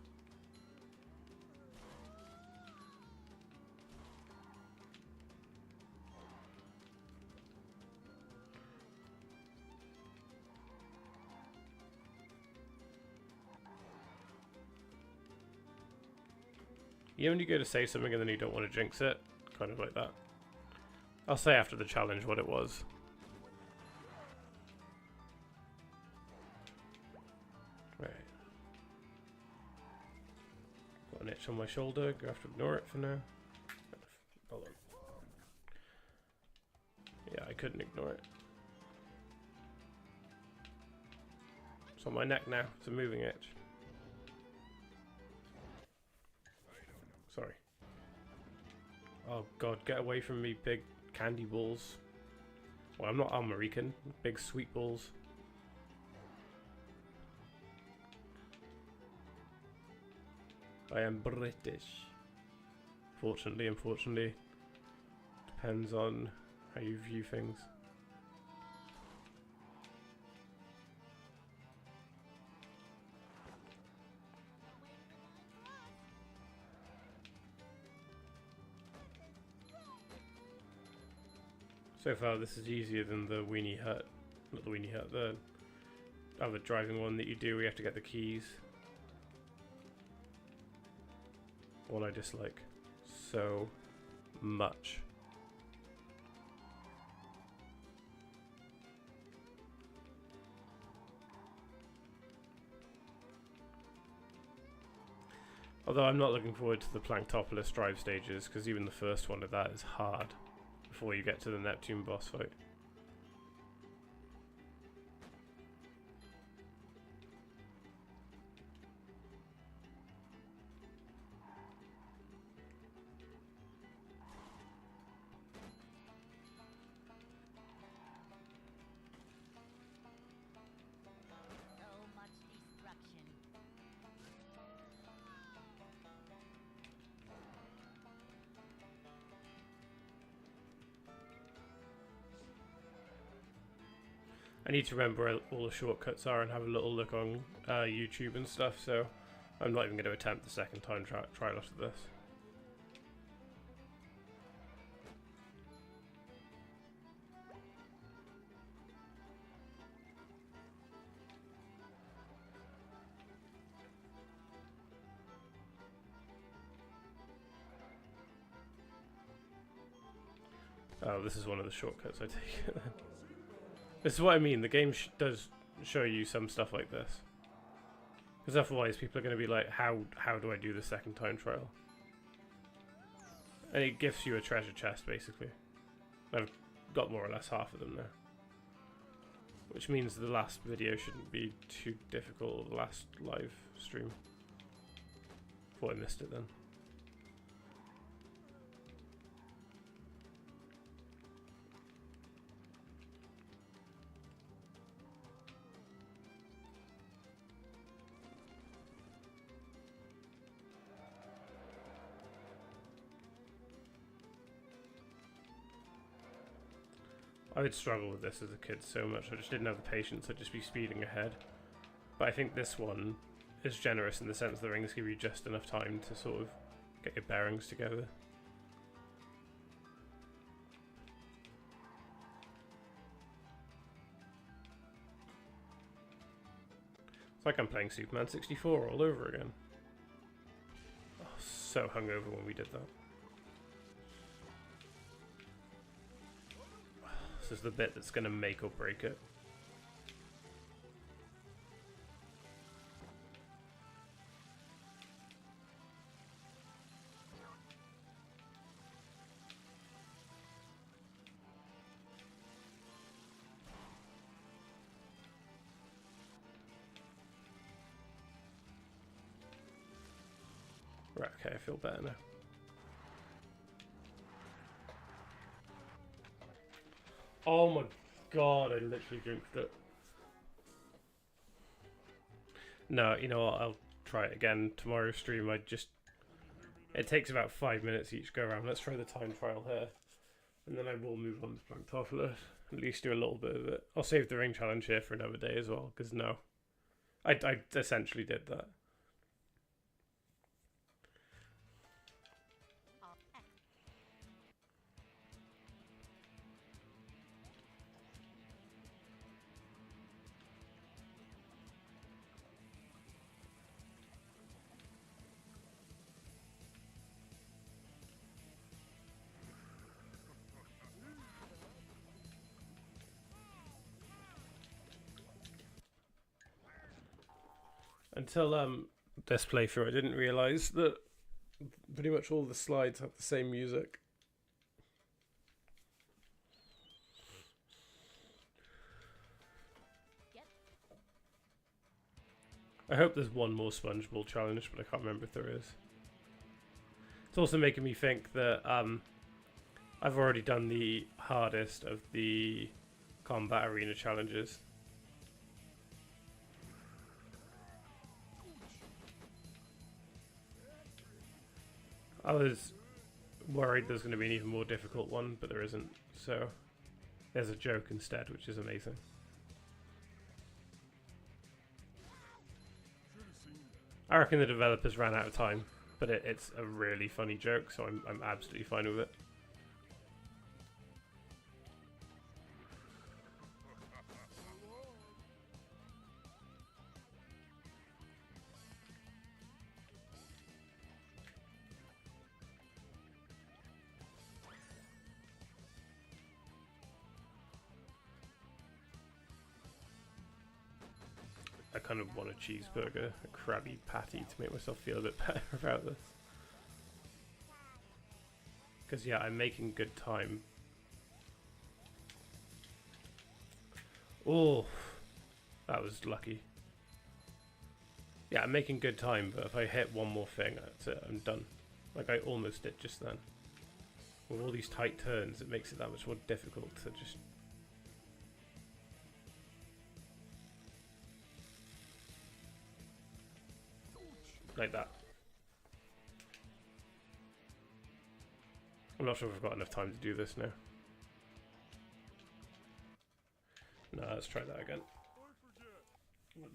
You know when you go to say something and then you don't want to jinx it? Kind of like that. I'll say after the challenge what it was. Right. Got an itch on my shoulder, gonna have to ignore it for now. Hold on. Yeah, I couldn't ignore it. It's on my neck now, it's a moving itch. Sorry. Oh god, get away from me, big candy balls. Well, I'm not American. Big sweet balls. I am British. Fortunately, unfortunately. Depends on how you view things. So far, this is easier than the Weenie Hut. Not the Weenie Hut, the other driving one that you do where you have to get the keys. One I dislike so much. Although I'm not looking forward to the Planktopolis drive stages, because even the first one of that is hard before you get to the Neptune boss fight. So much destruction. I need to remember where all the shortcuts are and have a little look on YouTube and stuff, so I'm not even going to attempt the second time trial after this. Oh, this is one of the shortcuts I take. This is what I mean, the game does show you some stuff like this. Because otherwise people are going to be like, how do I do the second time trial? And it gives you a treasure chest, basically. I've got more or less half of them there. Which means the last video shouldn't be too difficult, or the last live stream. Thought I missed it then. I would struggle with this as a kid so much. I just didn't have the patience. I'd just be speeding ahead. But I think this one is generous in the sense the rings give you just enough time to sort of get your bearings together. It's like I'm playing Superman 64 all over again. Oh, so hungover when we did that. This is the bit that's going to make or break it. Right, okay, I feel better now. Oh my god, I literally jinxed it. No, you know what, I'll try it again tomorrow's stream. It takes about 5 minutes each go around. Let's try the time trial here. And then I will move on to Planktophilus. At least do a little bit of it. I'll save the ring challenge here for another day as well, because no. I essentially did that. Until this playthrough, I didn't realise that pretty much all the slides have the same music. I hope there's one more Spongebob challenge, but I can't remember if there is. It's also making me think that I've already done the hardest of the combat arena challenges. I was worried there's going to be an even more difficult one, but there isn't. So there's a joke instead, which is amazing. I reckon the developers ran out of time, but it's a really funny joke, so I'm absolutely fine with it. I kind of want a cheeseburger, a Krabby Patty, to make myself feel a bit better about this. Because yeah, I'm making good time. Oh, that was lucky. Yeah, I'm making good time, but if I hit one more thing, that's it, I'm done. Like I almost did just then. With all these tight turns, it makes it that much more difficult to just... like that. I'm not sure if I've got enough time to do this now. No, let's try that again.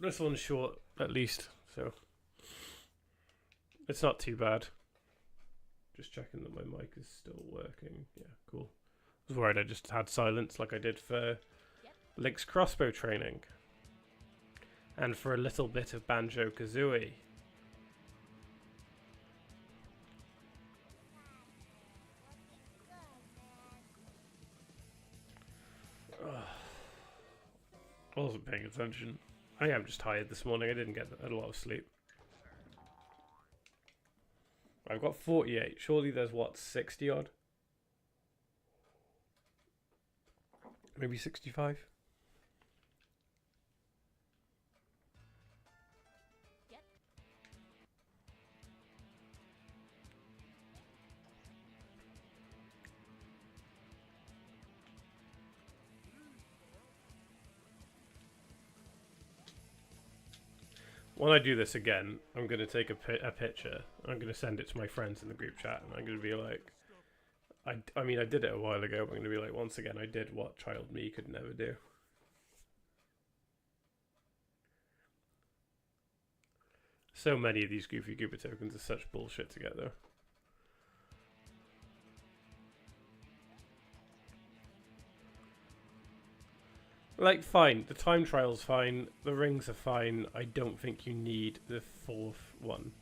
This one's short, at least, so it's not too bad. Just checking that my mic is still working. Yeah, cool. I was worried I just had silence like I did for Link's crossbow training. And for a little bit of Banjo-Kazooie. I wasn't paying attention. I am just tired this morning. I didn't get a lot of sleep. I've got 48. Surely there's what, 60 odd? Maybe 65? Yep. When I do this again, I'm going to take a picture. I'm going to send it to my friends in the group chat. And I'm going to be like... I mean, I did it a while ago. But I'm going to be like, once again, I did what child me could never do. So many of these Goofy Goober tokens are such bullshit to get, though. Like, fine. The time trial's fine. The rings are fine. I don't think you need the fourth one.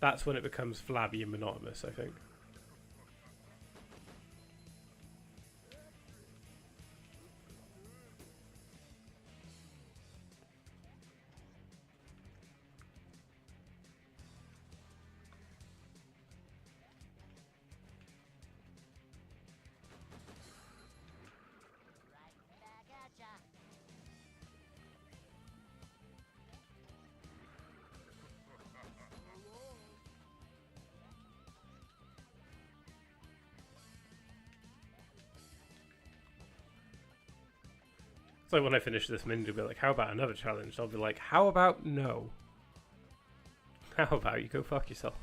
That's when it becomes flabby and monotonous, I think. Right back at ya. It's like when I finish this minute, it'll be like, how about another challenge? I'll be like, how about no? How about you go fuck yourself?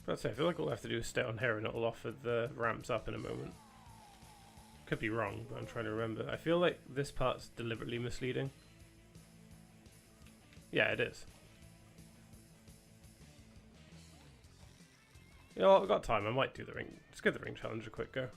That's it. I feel like all I have to do is stay on here and it'll offer the ramps up in a moment. Could be wrong, but I'm trying to remember. I feel like this part's deliberately misleading. Yeah, it is. You know what, I've got time. I might do the ring. Let's give the ring challenge a quick go.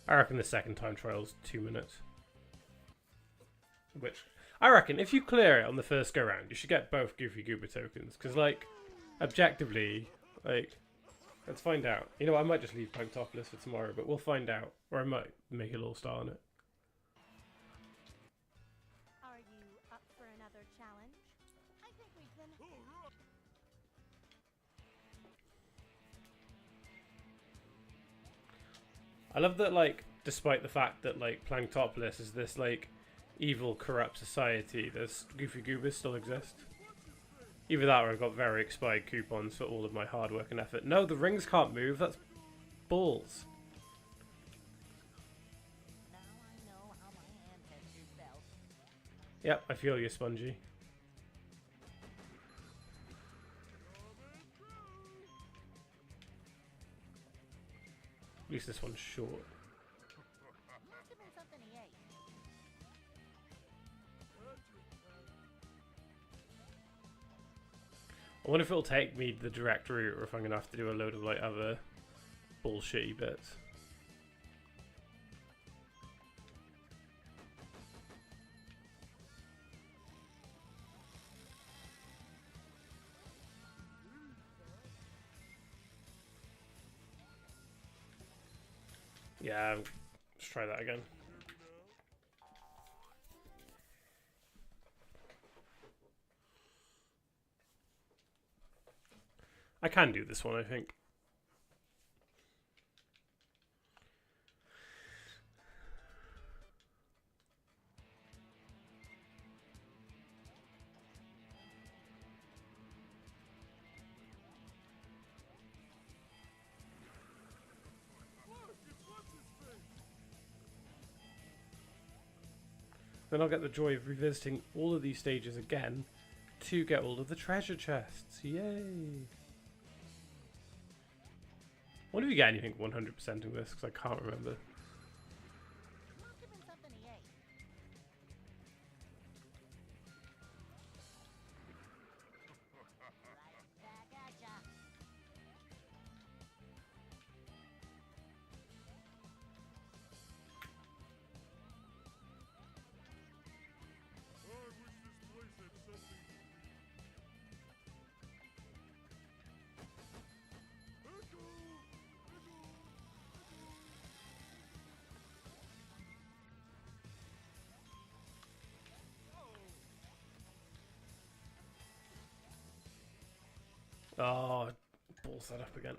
I reckon the second time trial's 2 minutes. Which, I reckon if you clear it on the first go round, you should get both Goofy Goober tokens. Because, like, objectively, like, let's find out. You know what, I might just leave Planktopoulos for tomorrow, but we'll find out. Or I might make a little star on it. Are you up for another challenge? I think we've been... I love that, like, despite the fact that, like, Planktopoulos is this, like, evil, corrupt society, there's Goofy Goobers still exist. Either that or I've got very expired coupons for all of my hard work and effort. No, the rings can't move, that's balls. Now I know how my ancestors felt. Yep, I feel you, Spongy. At least this one's short. Must have been something he ate. I wonder if it'll take me the direct route or if I'm going to have to do a load of, like, other bullshitty bits. Yeah, let's try that again. I can do this one, I think. Then I'll get the joy of revisiting all of these stages again to get all of the treasure chests. Yay! What if you get anything 100%ing this? Because I can't remember. Oh, balls that up again.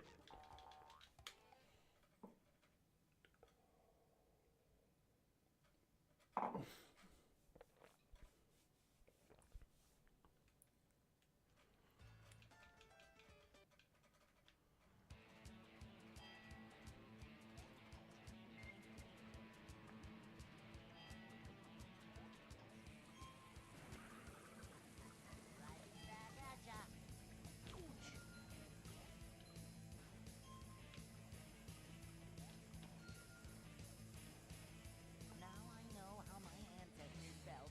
Now I know how my ancestors felt.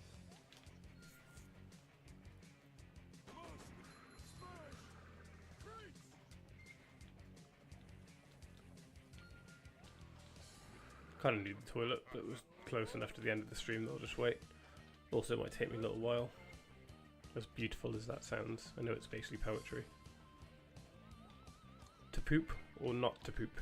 Kind of need the toilet, but it was close enough to the end of the stream that I'll just wait. Also, it might take me a little while. As beautiful as that sounds, I know it's basically poetry. To poop or not to poop?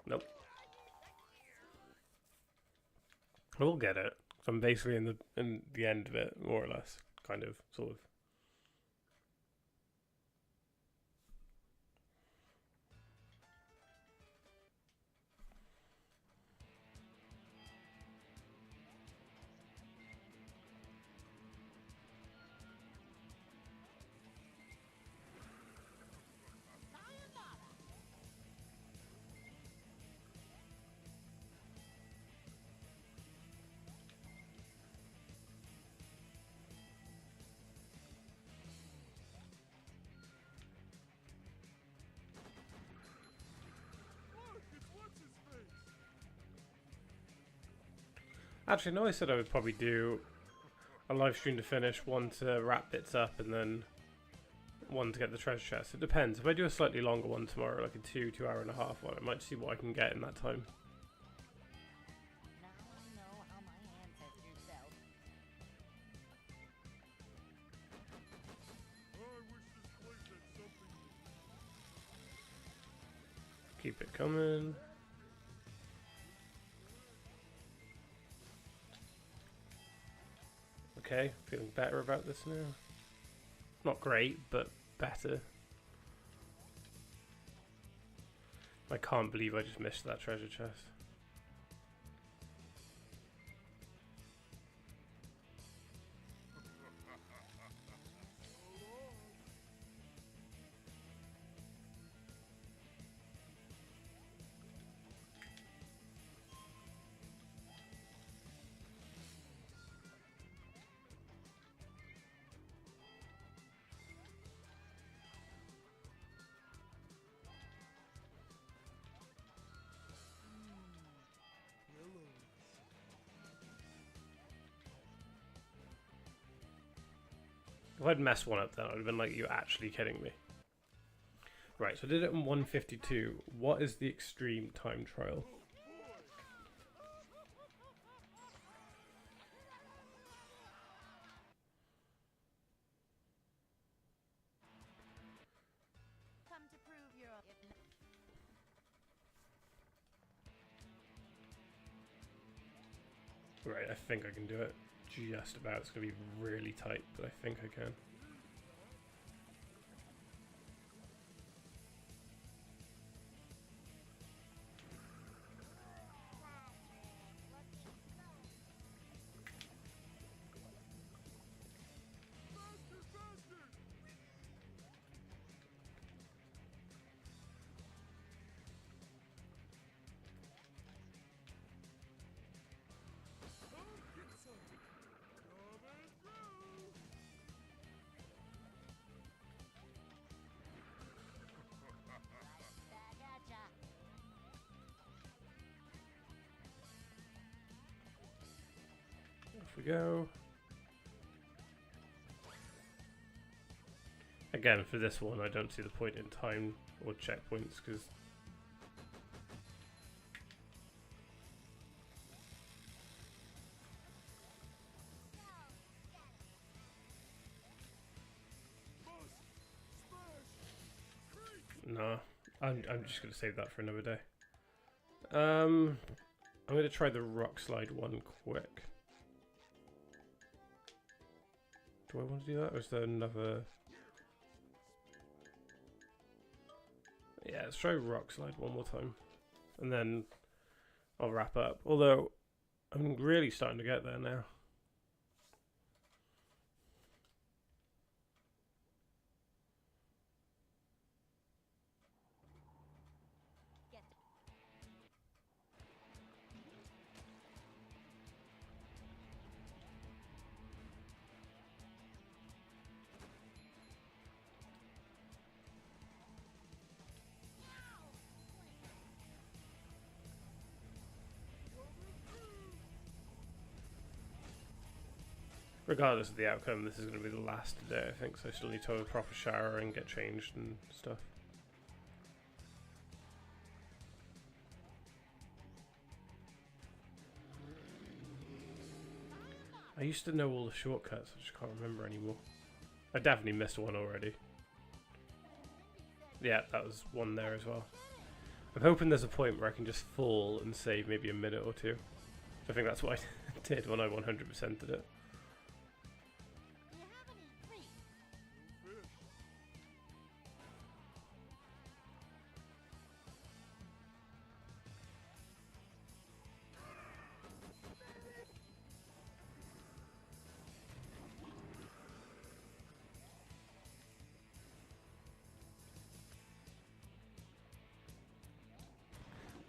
Nope. I will get it. I'm basically in the end of it, more or less, kind of, sort of. Actually, no, I said I would probably do a live stream to finish, one to wrap bits up, and then one to get the treasure chest. It depends. If I do a slightly longer one tomorrow, like a 2 hour and a half one, I might see what I can get in that time. Now I know how my ancestors felt. Keep it coming. Okay, feeling better about this now. Not great, but better. I can't believe I just missed that treasure chest. If I'd messed one up then, I'd have been like, you actually kidding me? Right, so I did it in 152. What is the extreme time trial? Come to prove your... Right, I think I can do it. Just about. It's going to be really tight, but I think I can. Off we go. Again, for this one, I don't see the point in time or checkpoints because Nah, I'm just gonna save that for another day. I'm gonna try the rock slide one quick. Do I want to do that, or is there another? Yeah, let's try rock slide one more time, and then I'll wrap up. Although I'm really starting to get there now. Regardless of the outcome, this is going to be the last day, I think, so I still need to have a proper shower and get changed and stuff. I used to know all the shortcuts, I just can't remember anymore. I definitely missed one already. Yeah, that was one there as well. I'm hoping there's a point where I can just fall and save maybe a minute or two. I think that's what I did when I 100%'d it.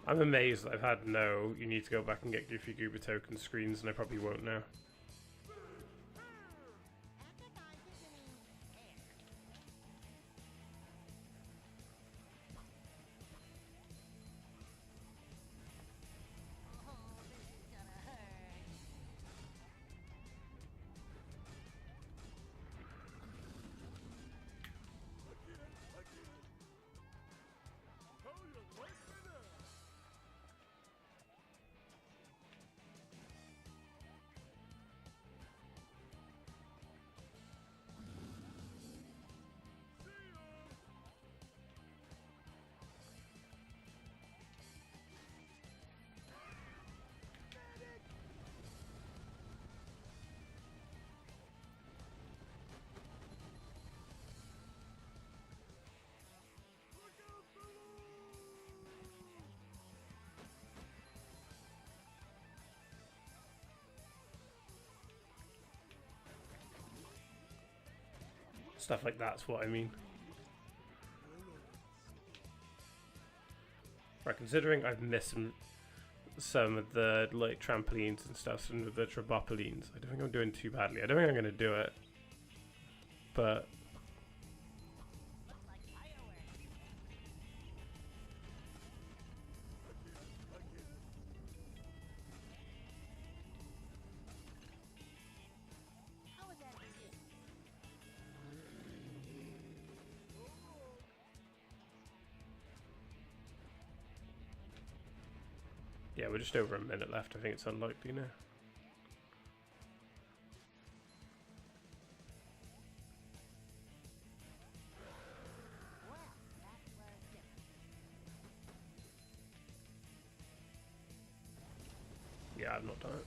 I'm amazed that I've had no, you need to go back and get Goofy Goober token screens, and I probably won't now. Stuff like that's what I mean. Right, considering I've missed some of the like trampolines and stuff, some of the trampolines, I don't think I'm doing too badly. I don't think I'm going to do it, but yeah, we're just over a minute left. I think it's unlikely now. Yeah, I've not done it.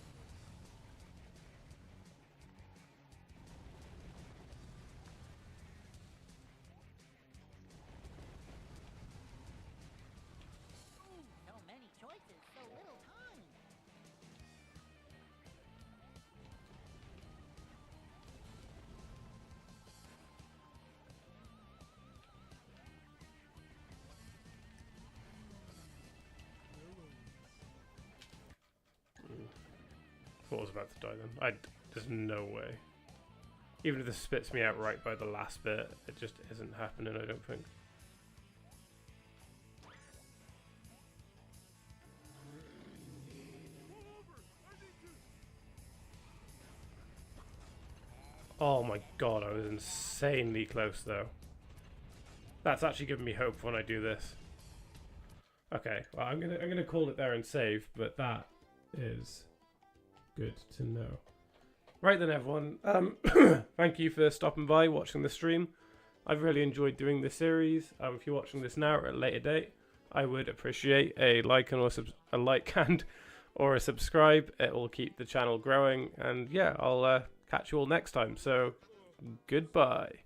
So many choices, so little time. Thought I was about to die then. There's no way. Even if this spits me out right by the last bit, it just isn't happening, I don't think. Oh my god, I was insanely close though. That's actually giving me hope when I do this. Okay, well I'm gonna call it there and save, but that is good to know. Right then everyone, thank you for stopping by, watching the stream. I've really enjoyed doing this series. If you're watching this now or at a later date, I would appreciate a like and or a subscribe. It will keep the channel growing. And yeah, I'll catch you all next time. So goodbye.